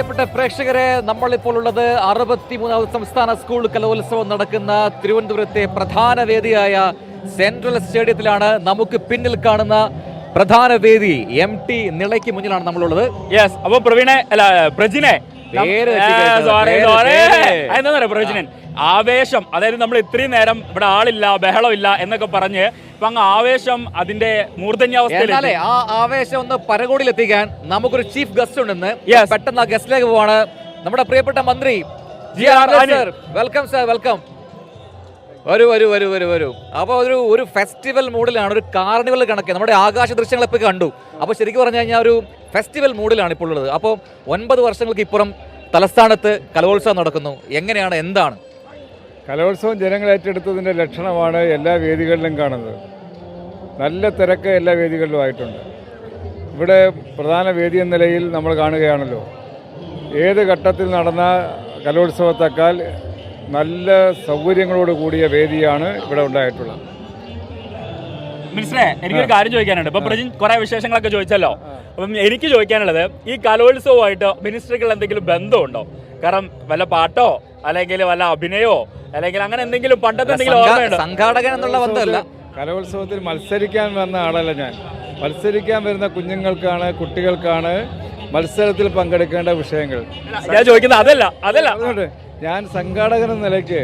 പ്രിയപ്പെട്ട പ്രേക്ഷകരെ, നമ്മളിപ്പോൾ ഉള്ളത് 63ാമത് സംസ്ഥാന സ്കൂൾ കലോത്സവം നടക്കുന്ന തിരുവനന്തപുരത്തെ പ്രധാന വേദിയായ സെൻട്രൽ സ്റ്റേഡിയത്തിലാണ്. നമുക്ക് പിന്നിൽ കാണുന്ന പ്രധാന വേദി MT നിളയ്ക്ക് മുന്നിലാണ് നമ്മളുള്ളത്. യെസ്, അപ്പൊ പ്രജിനെ പ്രവചനൻ ആവേശം, അതായത് നമ്മൾ ഇത്രയും നേരം ഇവിടെ ആളില്ല ബഹളമില്ല എന്നൊക്കെ പറഞ്ഞ് ഇപ്പൊ അങ്ങ് ആവേശം അതിന്റെ മൂർധന്യാവസ്ഥയിൽ. ആ ആവേശം ഒന്ന് പരകോടിയിലെത്തിക്കാൻ നമുക്കൊരു ചീഫ് ഗസ്റ്റ് ഉണ്ടെന്ന്. പെട്ടെന്ന് ആ ഗസ്റ്റിലേക്ക് പോവാണ് നമ്മുടെ പ്രിയപ്പെട്ട മന്ത്രി GR sir. Welcome sir, welcome. വരൂ. അപ്പോൾ ഒരു ഫെസ്റ്റിവൽ മൂഡിലാണ്, ഒരു കാർണിവൽ കണക്ക് നമ്മുടെ ആകാശ ദൃശ്യങ്ങളൊക്കെ കണ്ടു. അപ്പോൾ ശരിക്കും പറഞ്ഞു കഴിഞ്ഞാൽ ഒരു ഫെസ്റ്റിവൽ മൂഡിലാണ് ഇപ്പോൾ ഉള്ളത്. അപ്പോൾ 9 വർഷങ്ങൾക്ക് ഇപ്പുറം തലസ്ഥാനത്ത് കലോത്സവം നടക്കുന്നു. എങ്ങനെയാണ്, എന്താണ് കലോത്സവം? ജനങ്ങൾ ഏറ്റെടുത്തതിൻ്റെ ലക്ഷണമാണ് എല്ലാ വേദികളിലും കാണുന്നത്. നല്ല തിരക്ക് എല്ലാ വേദികളിലും ആയിട്ടുണ്ട്. ഇവിടെ പ്രധാന വേദി എന്ന നിലയിൽ നമ്മൾ കാണുകയാണല്ലോ, ഏത് ഘട്ടത്തിൽ നടന്ന കലോത്സവത്തേക്കാൾ നല്ല സൗകര്യങ്ങളോട് കൂടിയ വേദിയാണ് ഇവിടെ ഉണ്ടായിട്ടുള്ളത്. മിനിസ്റ്ററെ, എനിക്കൊരു കാര്യം ചോദിക്കാനുണ്ട്. ഇപ്പൊ പ്രജിൻ കുറെ വിശേഷങ്ങളൊക്കെ ചോദിച്ചല്ലോ. അപ്പം എനിക്ക് ചോദിക്കാനുള്ളത്, ഈ കലോത്സവമായിട്ട് മിനിസ്റ്ററുകൾ എന്തെങ്കിലും ബന്ധമുണ്ടോ? കാരണം വല്ല പാട്ടോ അല്ലെങ്കിൽ വല്ല അഭിനയോ അല്ലെങ്കിൽ അങ്ങനെ എന്തെങ്കിലും പണ്ടത്തെ എന്തെങ്കിലും സംഘാടകൻ എന്നുള്ള ബന്ധമല്ല. കലോത്സവത്തിൽ മത്സരിക്കാൻ വന്ന ആളല്ല ഞാൻ. മത്സരിക്കാൻ വരുന്ന കുഞ്ഞുങ്ങൾക്കാണ്, കുട്ടികൾക്കാണ് മത്സരത്തിൽ പങ്കെടുക്കേണ്ട വിഷയങ്ങൾ. ഞാൻ ചോദിക്കുന്നത് അതല്ല. അതുകൊണ്ട് ഞാൻ സംഘാടകൻ എന്ന നിലയ്ക്ക്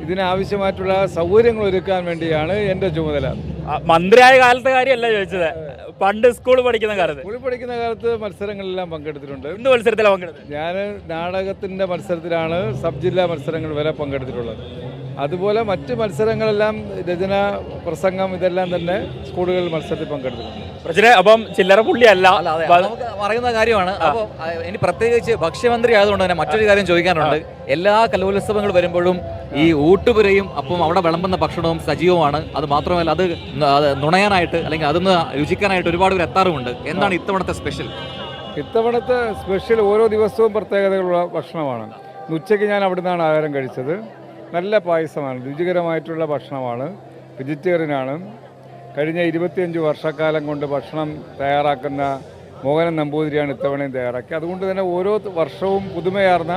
ഇതിനാവശ്യമായിട്ടുള്ള സൗകര്യങ്ങൾ ഒരുക്കാൻ വേണ്ടിയാണ് എൻ്റെ ചുമതല. മന്ത്രിയായ കാലത്തെ കാര്യമല്ല ചോദിച്ചത്, പണ്ട് സ്കൂൾ പഠിക്കുന്ന കാലത്ത് മത്സരങ്ങളെല്ലാം പങ്കെടുത്തിട്ടുണ്ട്. എന്ത് മത്സരത്തിലാണ് പങ്കെടുത്തത്? ഞാൻ നാടകത്തിൻ്റെ മത്സരത്തിലാണ് സബ് ജില്ലാ മത്സരങ്ങൾ വരെ പങ്കെടുത്തിട്ടുള്ളത്. അതുപോലെ മറ്റ് മത്സരങ്ങളെല്ലാം, രചന, പ്രസംഗം, ഇതെല്ലാം തന്നെ സ്കൂളുകളിൽ മത്സരത്തിൽ പങ്കെടുത്തിട്ടുണ്ട്. അപ്പം ചില്ലറ പുള്ളിയല്ല, നമുക്ക് പറയുന്ന കാര്യമാണ്. അപ്പോൾ ഇനി പ്രത്യേകിച്ച് ഭക്ഷ്യമന്ത്രി ആയതുകൊണ്ട് തന്നെ മറ്റൊരു കാര്യം ചോദിക്കാനുണ്ട്. എല്ലാ കലോത്സവങ്ങൾ വരുമ്പോഴും ഈ ഊട്ടുപുരയും അപ്പം അവിടെ വിളമ്പുന്ന ഭക്ഷണവും സജീവമാണ്. അത് മാത്രമല്ല, അത് നുണയാനായിട്ട് അല്ലെങ്കിൽ അതൊന്ന് രുചിക്കാനായിട്ട് ഒരുപാട് പേർ എത്താറുമുണ്ട്. എന്താണ് ഇത്തവണത്തെ സ്പെഷ്യൽ? ഇത്തവണത്തെ സ്പെഷ്യൽ ഓരോ ദിവസവും പ്രത്യേകതകളുള്ള ഭക്ഷണമാണ്. ഉച്ചയ്ക്ക് ഞാൻ അവിടെ നിന്നാണ് ആഹാരം കഴിച്ചത്. നല്ല പായസമാണ്, രുചികരമായിട്ടുള്ള ഭക്ഷണമാണ്, വെജിറ്റേറിയനാണ്. കഴിഞ്ഞ 25 വർഷക്കാലം കൊണ്ട് ഭക്ഷണം തയ്യാറാക്കുന്ന മോഹനൻ നമ്പൂതിരിയാണ് ഇത്തവണയും തയ്യാറാക്കി. അതുകൊണ്ട് തന്നെ ഓരോ വർഷവും പുതുമയാർന്ന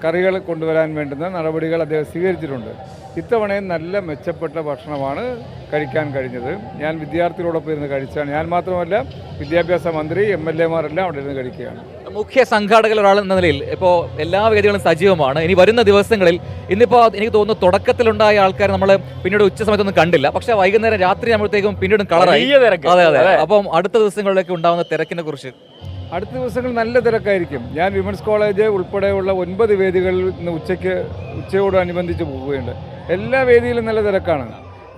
കറികൾ കൊണ്ടുവരാൻ വേണ്ടുന്ന നടപടികൾ അദ്ദേഹം സ്വീകരിച്ചിട്ടുണ്ട്. ഇത്തവണയും നല്ല മെച്ചപ്പെട്ട ഭക്ഷണമാണ് കഴിക്കാൻ കഴിഞ്ഞത്. ഞാൻ വിദ്യാർത്ഥികളോടൊപ്പം ഇരുന്ന് കഴിച്ചാണ്. ഞാൻ മാത്രമല്ല, വിദ്യാഭ്യാസ മന്ത്രി, MLA-മാരെല്ലാം അവിടെ ഇരുന്ന് കഴിക്കുകയാണ്. മുഖ്യ സംഘാടകർ ഒരാൾ എന്ന നിലയിൽ ഇപ്പോൾ എല്ലാ വേദികളും സജീവമാണ്. ഇനി വരുന്ന ദിവസങ്ങളിൽ, ഇന്നിപ്പോൾ എനിക്ക് തോന്നുന്നു തുടക്കത്തിലുണ്ടായ ആൾക്കാർ നമ്മൾ പിന്നീട് ഉച്ച സമയത്തൊന്നും കണ്ടില്ല, പക്ഷേ വൈകുന്നേരം രാത്രി ആകുമ്പോഴത്തേക്കും പിന്നീട് കളറായി. അതെ. അപ്പം അടുത്ത ദിവസങ്ങളിലേക്ക് ഉണ്ടാകുന്ന തിരക്കിനെ കുറിച്ച്? അടുത്ത ദിവസങ്ങൾ നല്ല തിരക്കായിരിക്കും. ഞാൻ വിമൻസ് കോളേജ് ഉൾപ്പെടെയുള്ള 9 വേദികളിൽ ഇന്ന് ഉച്ചയോടനുബന്ധിച്ച് പോവുകയുണ്ട്. എല്ലാ വേദിയിലും നല്ല തിരക്കാണ്.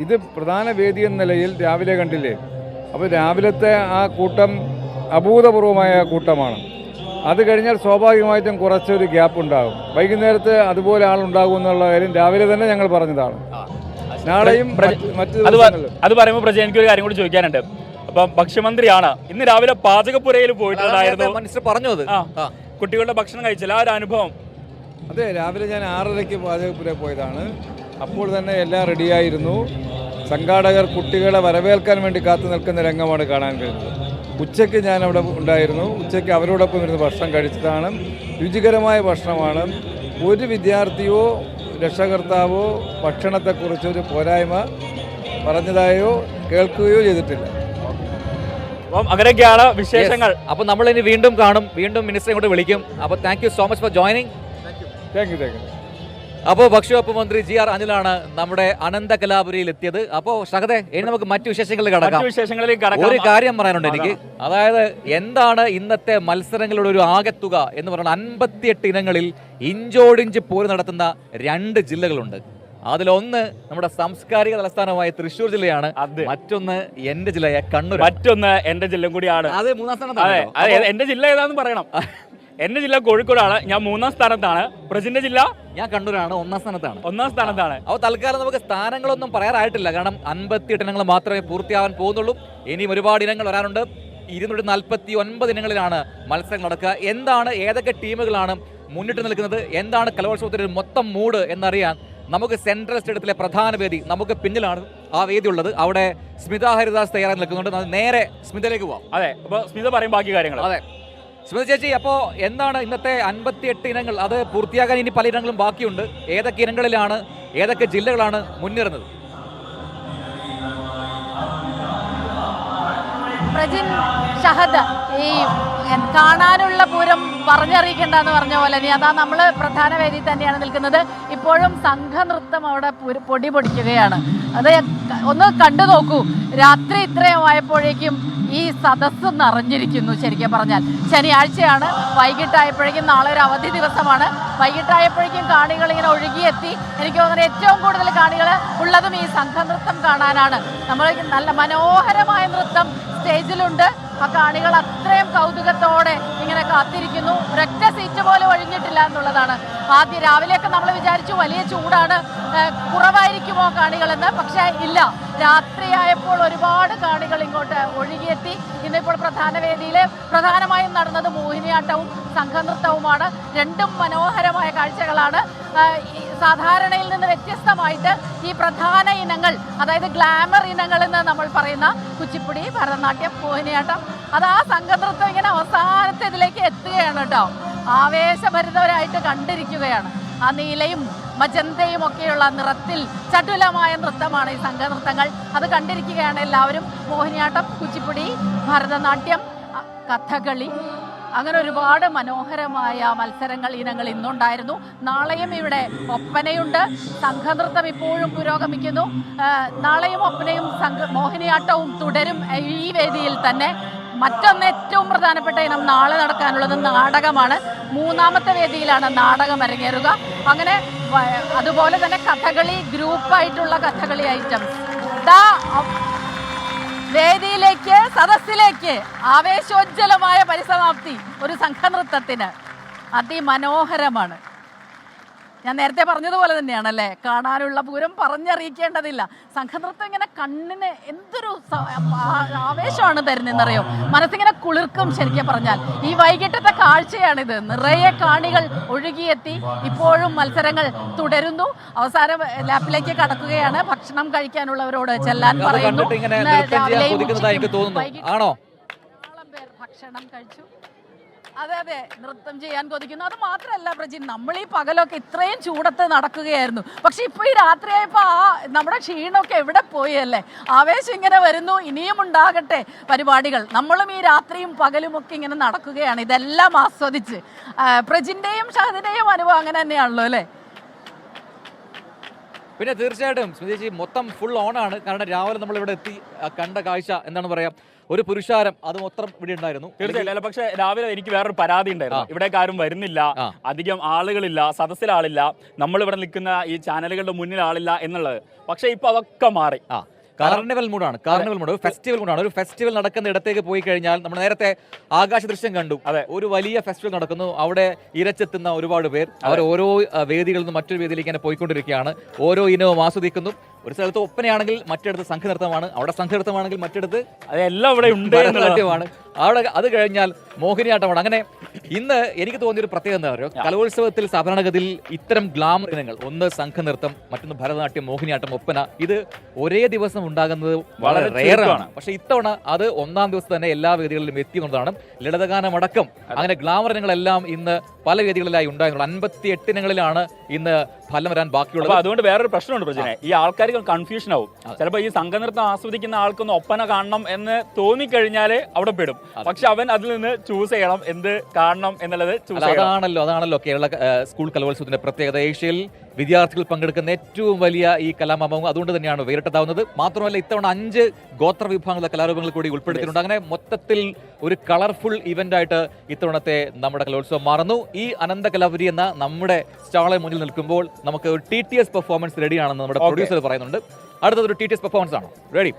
ഇത് പ്രധാന വേദി എന്ന നിലയിൽ രാവിലെ കണ്ടില്ലേ? അപ്പോൾ രാവിലത്തെ ആ കൂട്ടം അഭൂതപൂർവമായ കൂട്ടമാണ്. അത് കഴിഞ്ഞാൽ സ്വാഭാവികമായിട്ടും കുറച്ചൊരു ഗ്യാപ്പ് ഉണ്ടാകും. വൈകുന്നേരത്ത് അതുപോലെ ആളുണ്ടാകും എന്നുള്ള കാര്യം രാവിലെ തന്നെ ഞങ്ങൾ പറഞ്ഞതാണ്. നാളെയും മറ്റു അത് പറയുമ്പോൾ പ്രജ, എനിക്കൊരു കാര്യം കൂടി ചോദിക്കാനുണ്ട്. അപ്പം ഭക്ഷ്യമന്ത്രിയാണ്, ഇന്ന് രാവിലെ പാചകപ്പുരയിൽ പോയിട്ടുണ്ടായിരുന്നു. മിനിസ്റ്റർ പറഞ്ഞു അത് കുട്ടികളുടെ ഭക്ഷണം കഴിച്ചില്ല, ആ ഒരു അനുഭവം. അതെ, രാവിലെ ഞാൻ 6:30 പാചകപ്പുരയിൽ പോയതാണ്. അപ്പോൾ തന്നെ എല്ലാം റെഡിയായിരുന്നു. സംഘാടകർ കുട്ടികളെ വരവേൽക്കാൻ വേണ്ടി കാത്തു നിൽക്കുന്ന രംഗമാണ് കാണാൻ കഴിഞ്ഞത്. ഉച്ചയ്ക്ക് ഞാൻ അവിടെ ഉണ്ടായിരുന്നു. ഉച്ചയ്ക്ക് അവരോടൊപ്പം ഇരുന്ന് ഭക്ഷണം കഴിച്ചതാണ്. രുചികരമായ ഭക്ഷണമാണ്. ഒരു വിദ്യാർത്ഥിയോ രക്ഷകർത്താവോ ഭക്ഷണത്തെക്കുറിച്ചൊരു പോരായ്മ പറഞ്ഞതായോ കേൾക്കുകയോ ചെയ്തിട്ടില്ല. അപ്പം അങ്ങനെയൊക്കെയാണ് വിശേഷങ്ങൾ. അപ്പോൾ നമ്മൾ ഇനി വീണ്ടും കാണും, വീണ്ടും മിനിസ്റ്ററെ ഇങ്ങോട്ട് വിളിക്കും. അപ്പോൾ thank you so much for joining. Thank you. അപ്പോൾ ഭക്ഷ്യവകുപ്പ് മന്ത്രി GR അനിലാണ് നമ്മുടെ അനന്ത കലാപുരിയിൽ എത്തിയത്. അപ്പോൾ ഷഹദേ, ഇനി നമുക്ക് മറ്റു വിശേഷങ്ങളിലേക്ക് കടക്കാം. ഒരു കാര്യം പറയാനുണ്ട് എനിക്ക്. അതായത് എന്താണ് ഇന്നത്തെ മത്സരങ്ങളുടെ ഒരു ആകെത്തുക എന്ന് പറഞ്ഞാൽ 58 ഇനങ്ങളിൽ ഇഞ്ചോടിഞ്ച് പോര് നടത്തുന്ന 2 ജില്ലകളുണ്ട്. അതിലൊന്ന് നമ്മുടെ സാംസ്കാരിക തലസ്ഥാനമായ തൃശ്ശൂർ ജില്ലയാണ്, മറ്റൊന്ന് എന്റെ ജില്ലയായ കണ്ണൂർ, മറ്റൊന്ന് എന്റെ ജില്ല കൂടിയാണ്. അത് 3ാം സ്ഥാനത്താണ്. എന്റെ ജില്ല ഏതാന്ന് പറയണം. എന്റെ ജില്ല കോഴിക്കോടാണ്, ഞാൻ 3ാം സ്ഥാനത്താണ്. പ്രജിന്റെ ജില്ല? ഞാൻ കണ്ണൂരാണ്, 1ാം സ്ഥാനത്താണ്. 1ാം സ്ഥാനത്താണ്. അപ്പോൾ തൽക്കാലം നമുക്ക് സ്ഥാനങ്ങളൊന്നും പറയാറായിട്ടില്ല, കാരണം 58 ഇനങ്ങൾ മാത്രമേ പൂർത്തിയാവാൻ പോകുന്നുള്ളൂ. ഇനിയും ഒരുപാട് ഇനങ്ങൾ വരാനുണ്ട്. 249 ഇനങ്ങളിലാണ് മത്സരങ്ങൾ നടക്കുക. എന്താണ്, ഏതൊക്കെ ടീമുകളാണ് മുന്നിട്ട് നിൽക്കുന്നത്, എന്താണ് കലോത്സവത്തിന്റെ മൊത്തം മൂഡ് എന്നറിയാൻ നമുക്ക് സെൻട്രൽ സ്റ്റേഡിയത്തിലെ പ്രധാന വേദി, നമുക്ക് പിന്നിലാണ് ആ വേദി ഉള്ളത്. അവിടെ സ്മിത ഹരിദാസ് തയ്യാറായി നിൽക്കുന്നുണ്ട്. നേരെ സ്മിതയിലേക്ക് പോവാം. അതെ, അപ്പോൾ സ്മിത പറയും ബാക്കി കാര്യങ്ങൾ. അതെ, സ്മൃതി ചേച്ചി, അപ്പോൾ എന്താണ് ഇന്നത്തെ 58 ഇനങ്ങൾ? അത് പൂർത്തിയാകാൻ ഇനി പല ഇനങ്ങളും ബാക്കിയുണ്ട്. ഏതൊക്കെ ഇനങ്ങളിലാണ്, ഏതൊക്കെ ജില്ലകളാണ് മുന്നേറുന്നത്? പ്രജിൻ, ഷഹദ്, ഈ കാണാനുള്ള പൂരം പറഞ്ഞറിയിക്കേണ്ടെന്ന് പറഞ്ഞ പോലെ നീ അതാ നമ്മൾ പ്രധാന വേദി തന്നെയാണ് നിൽക്കുന്നത്. ഇപ്പോഴും സംഘനൃത്തം അവിടെ പൊടി പൊടിക്കുകയാണ്. അത് ഒന്ന് കണ്ടു നോക്കൂ. രാത്രി ഇത്രയുമായപ്പോഴേക്കും ഈ സദസ്സ് നിറഞ്ഞിരിക്കുന്നു. ശരിക്കും പറഞ്ഞാൽ ശനിയാഴ്ചയാണ്, വൈകിട്ടായപ്പോഴേക്കും നാളെ ഒരു അവധി ദിവസമാണ്. വൈകിട്ടായപ്പോഴേക്കും കാണികൾ ഇങ്ങനെ ഒഴുകിയെത്തി. എനിക്ക് തോന്നുന്നത് ഏറ്റവും കൂടുതൽ കാണികൾ ഉള്ളതും ഈ സംഘനൃത്തം കാണാനാണ്. നമ്മൾ നല്ല മനോഹരമായ നൃത്തം സ്റ്റേജിലുണ്ട്. ആ കാണികൾ അത്രയും കൗതുകത്തോടെ ഇങ്ങനെ കാത്തിരിക്കുന്നു. ഒരൊറ്റ സീറ്റ് പോലും ഒഴിഞ്ഞിട്ടില്ല എന്നുള്ളതാണ്. ആദ്യം രാവിലെയൊക്കെ നമ്മൾ വിചാരിച്ചു വലിയ ചൂടാണ്, കുറവായിരിക്കുമോ കാണികളെന്ന്. പക്ഷേ ഇല്ല, രാത്രിയായപ്പോൾ ഒരുപാട് കാണികൾ ഇങ്ങോട്ട് ഒഴുകിയെത്തി. ഇന്നിപ്പോൾ പ്രധാന വേദിയിൽ പ്രധാനമായും നടന്നത് മോഹിനിയാട്ടവും സംഘനൃത്തവുമാണ്. രണ്ടും മനോഹരമായ കാഴ്ചകളാണ്. സാധാരണയിൽ നിന്ന് വ്യത്യസ്തമായിട്ട് ഈ പ്രധാന ഇനങ്ങൾ, അതായത് ഗ്ലാമർ ഇനങ്ങൾ എന്ന് നമ്മൾ പറയുന്ന കുച്ചിപ്പുടി, ഭരതനാട്യം, മോഹിനിയാട്ടം, അത് ആ സംഘനൃത്തം ഇങ്ങനെ അവസാനത്തെ ഇതിലേക്ക് എത്തുകയാണ് കേട്ടോ. ആവേശഭരിതവരായിട്ട് കണ്ടിരിക്കുകയാണ്. ആ നീലയും മജന്തയും ഒക്കെയുള്ള നിറത്തിൽ ചടുലമായ നൃത്തമാണ് ഈ സംഘനൃത്തങ്ങൾ. അത് കണ്ടിരിക്കുകയാണ് എല്ലാവരും. മോഹിനിയാട്ടം, കുച്ചിപ്പുടി, ഭരതനാട്യം, കഥകളി, അങ്ങനെ ഒരുപാട് മനോഹരമായ മത്സരങ്ങൾ ഇനങ്ങൾ ഇന്നുണ്ടായിരുന്നു. നാളെയും ഇവിടെ ഒപ്പനയുണ്ട്. സംഘനൃത്തം ഇപ്പോഴും പുരോഗമിക്കുന്നു. നാളെയും ഒപ്പനയും മോഹിനിയാട്ടവും തുടരും ഈ വേദിയിൽ തന്നെ. മറ്റൊന്ന് ഏറ്റവും പ്രധാനപ്പെട്ട ഇനം നാളെ നടക്കാനുള്ളത് നാടകമാണ്. മൂന്നാമത്തെ വേദിയിലാണ് നാടകം അരങ്ങേറുക. അങ്ങനെ അതുപോലെ തന്നെ കഥകളി, ഗ്രൂപ്പായിട്ടുള്ള കഥകളി ഐറ്റംസ് വേദിയിലേക്ക്, സദസ്സിലേക്ക് ആവേശോജ്വലമായ പരിസമാപ്തി ഒരു സംഘനൃത്തത്തിന് അതിമനോഹരമാണ്. ഞാൻ നേരത്തെ പറഞ്ഞതുപോലെ തന്നെയാണല്ലേ, കാണാനുള്ള പൂരം പറഞ്ഞറിയിക്കേണ്ടതില്ല. സംഘനൃത്തം ഇങ്ങനെ കണ്ണിന് എന്തൊരു ആവേശമാണ് തരുന്നതെന്നറിയോ. മനസ്സിങ്ങനെ കുളിർക്കും. ശരിക്കും പറഞ്ഞാൽ ഈ വൈകിട്ടത്തെ കാഴ്ചയാണിത്. നിറയെ കാണികൾ ഒഴുകിയെത്തി. ഇപ്പോഴും മത്സരങ്ങൾ തുടരുന്നു. അവസാനം ലാപ്പിലേക്ക് കടക്കുകയാണ്. ഭക്ഷണം കഴിക്കാനുള്ളവരോട് ചെല്ലാൻ പറയുന്നു. ഭക്ഷണം കഴിച്ചു. അതെ അതെ, നൃത്തം ചെയ്യാൻ കൊതിക്കുന്നു. അത് മാത്രമല്ല പ്രജിൻ, നമ്മൾ ഈ പകലൊക്കെ ഇത്രയും ചൂടത്ത് നടക്കുകയായിരുന്നു. പക്ഷെ ഇപ്പൊ ഈ രാത്രിയായപ്പോ നമ്മുടെ ക്ഷീണമൊക്കെ എവിടെ പോയി അല്ലേ. ആവേശം ഇങ്ങനെ വരുന്നു. ഇനിയും ഉണ്ടാകട്ടെ പരിപാടികൾ. നമ്മളും ഈ രാത്രിയും പകലും ഒക്കെ ഇങ്ങനെ നടക്കുകയാണ്, ഇതെല്ലാം ആസ്വദിച്ച്. പ്രജിന്റെയും ഷഹദിന്റെയും അനുഭവം അങ്ങനെ തന്നെയാണല്ലോ അല്ലേ. പിന്നെ തീർച്ചയായിട്ടും സ്മൃതിജി, മൊത്തം ഫുൾ ഓണാണ്. കാരണം രാവിലെ നമ്മൾ ഇവിടെ എത്തി കണ്ട കാഴ്ച എന്താണ് പറയാ, ഒരു പുരുഷാരം അത് മൊത്തം ഇവിടെ ഉണ്ടായിരുന്നു. തീർച്ചയായും. പക്ഷെ രാവിലെ എനിക്ക് വേറൊരു പരാതി ഉണ്ടായിരുന്നു. ഇവിടേക്ക് ആരും വരുന്നില്ല, അധികം ആളുകളില്ല, സദസ്സിൽ ആളില്ല, നമ്മളിവിടെ നിൽക്കുന്ന ഈ ചാനലുകളുടെ മുന്നിൽ ആളില്ല എന്നുള്ളത്. പക്ഷെ ഇപ്പൊ അതൊക്കെ മാറി. കാർണിവൽ മൂഡാണ്, ഒരു ഫെസ്റ്റിവൽ മൂഡാണ്. ഒരു ഫെസ്റ്റിവൽ നടക്കുന്ന ഇടത്തേക്ക് പോയി കഴിഞ്ഞാൽ നമ്മൾ നേരത്തെ ആകാശ ദൃശ്യം കണ്ടു. ഒരു വലിയ ഫെസ്റ്റിവൽ നടക്കുന്നു. അവിടെ ഇരച്ചെത്തുന്ന ഒരുപാട് പേർ അവർ ഓരോ വേദികളിൽ നിന്ന് മറ്റൊരു വേദിയിലേക്ക് തന്നെ പോയിക്കൊണ്ടിരിക്കുകയാണ്. ഓരോ ഇനവും ആസ്വദിക്കുന്നു. ഒരു സ്ഥലത്ത് ഒപ്പനയാണെങ്കിൽ മറ്റിടത്ത് സംഘനൃത്തമാണ്, അവിടെ സംഘനൃത്തമാണെങ്കിൽ മറ്റിടത്ത് അതെല്ലാം ഇവിടെ ഉണ്ട് നാട്യമാണ്, അവിടെ അത് കഴിഞ്ഞാൽ മോഹിനിയാട്ടമാണ്. അങ്ങനെ ഇന്ന് എനിക്ക് തോന്നിയൊരു പ്രത്യേകത എന്താ പറയുക, കലോത്സവത്തിൽ സാധാരണഗതിയിൽ ഇത്തരം ഗ്ലാമർ ഇനങ്ങൾ, ഒന്ന് സംഘനൃത്തം, മറ്റൊന്ന് ഭരതനാട്യം, മോഹിനിയാട്ടം, ഒപ്പന, ഇത് ഒരേ ദിവസം ഉണ്ടാകുന്നത് വളരെ റെയറാണ്. പക്ഷെ ഇത്തവണ അത് ഒന്നാം ദിവസം തന്നെ എല്ലാ വേദികളിലും എത്തിയെന്നുള്ളതാണ്. ലളിതഗാനമടക്കം അങ്ങനെ ഗ്ലാമർ ഇനങ്ങളെല്ലാം ഇന്ന് പല വേദികളിലായി ഉണ്ടായിരുന്നുള്ളൂ. 58 ഇനങ്ങളിലാണ് ഇന്ന് ഫലം വരാൻ ബാക്കിയുള്ളത്. അതുകൊണ്ട് വേറൊരു പ്രശ്നമുണ്ട് പ്രശ്നം, ഈ ആൾക്കാർക്ക് കൺഫ്യൂഷൻ ആവും. ചിലപ്പോൾ ഈ സംഘനൃത്തം ആസ്വദിക്കുന്ന ആൾക്കൊന്ന് ഒപ്പന കാണണം എന്ന് തോന്നിക്കഴിഞ്ഞാല് അവിടെ പെടും. പക്ഷെ അവൻ അതിൽ നിന്ന് ചൂസ് ചെയ്യണം എന്ത് കാണണം എന്നുള്ളത്. അതാണല്ലോ കേരള സ്കൂൾ കലോത്സവത്തിന്റെ പ്രത്യേകത. ഏഷ്യയിൽ വിദ്യാർത്ഥികൾ പങ്കെടുക്കുന്ന ഏറ്റവും വലിയ ഈ കലാമാമം അതുകൊണ്ട് തന്നെയാണ് വേറിട്ടതാവുന്നത്. മാത്രമല്ല ഇത്തവണ 5 ഗോത്ര വിഭാഗങ്ങളുടെ കലാരൂപങ്ങൾ കൂടി ഉൾപ്പെടുത്തിയിട്ടുണ്ട്. അങ്ങനെ മൊത്തത്തിൽ ഒരു കളർഫുൾ ഇവന്റ് ആയിട്ട് ഇത്തവണത്തെ നമ്മുടെ കലോത്സവം മാറുന്നു. ഈ അനന്ത കലാപുരി എന്ന നമ്മുടെ സ്റ്റാളിന് മുന്നിൽ നിൽക്കുമ്പോൾ നമുക്ക് ഒരു TTS പെർഫോമൻസ് റെഡിയാണെന്ന് നമ്മുടെ പ്രൊഡ്യൂസർ പറയുന്നുണ്ട്. അടുത്തതൊരു TTS പെർഫോമൻസ് ആണ്. Ready?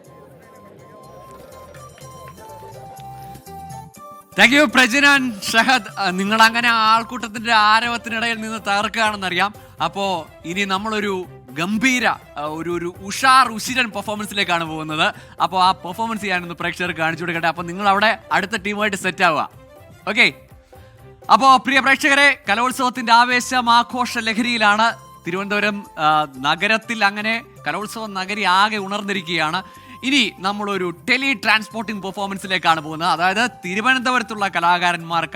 Thank you Prajin and Shahad. നിങ്ങൾ അങ്ങനെ ആൾക്കൂട്ടത്തിന്റെ ആരവത്തിനിടയിൽ നിന്ന് തകർക്കുകയാണെന്നറിയാം. അപ്പോൾ ഇനി നമ്മളൊരു ഗംഭീര ഒരു ഉഷിരൻ പെർഫോമൻസിലേക്കാണ് പോകുന്നത്. അപ്പോൾ ആ പെർഫോമൻസ് ഞാനൊന്ന് പ്രേക്ഷകർക്ക് കാണിച്ചു കൊടുക്കട്ടെ. അപ്പോൾ നിങ്ങൾ അവിടെ അടുത്ത ടീമായിട്ട് സെറ്റ് ആവുക. ഓക്കെ. അപ്പോൾ പ്രിയ പ്രേക്ഷകരെ, കലോത്സവത്തിന്റെ ആവേശം, ആഘോഷ ലഹരിയിലാണ് തിരുവനന്തപുരം നഗരത്തിൽ. അങ്ങനെ കലോത്സവ നഗരി ആകെ ഉണർന്നിരിക്കുകയാണ്. ഇനി നമ്മളൊരു ടെലി ട്രാൻസ്പോർട്ടിംഗ് പെർഫോമൻസിലേക്കാണ് പോകുന്നത്. അതായത് തിരുവനന്തപുരത്തുള്ള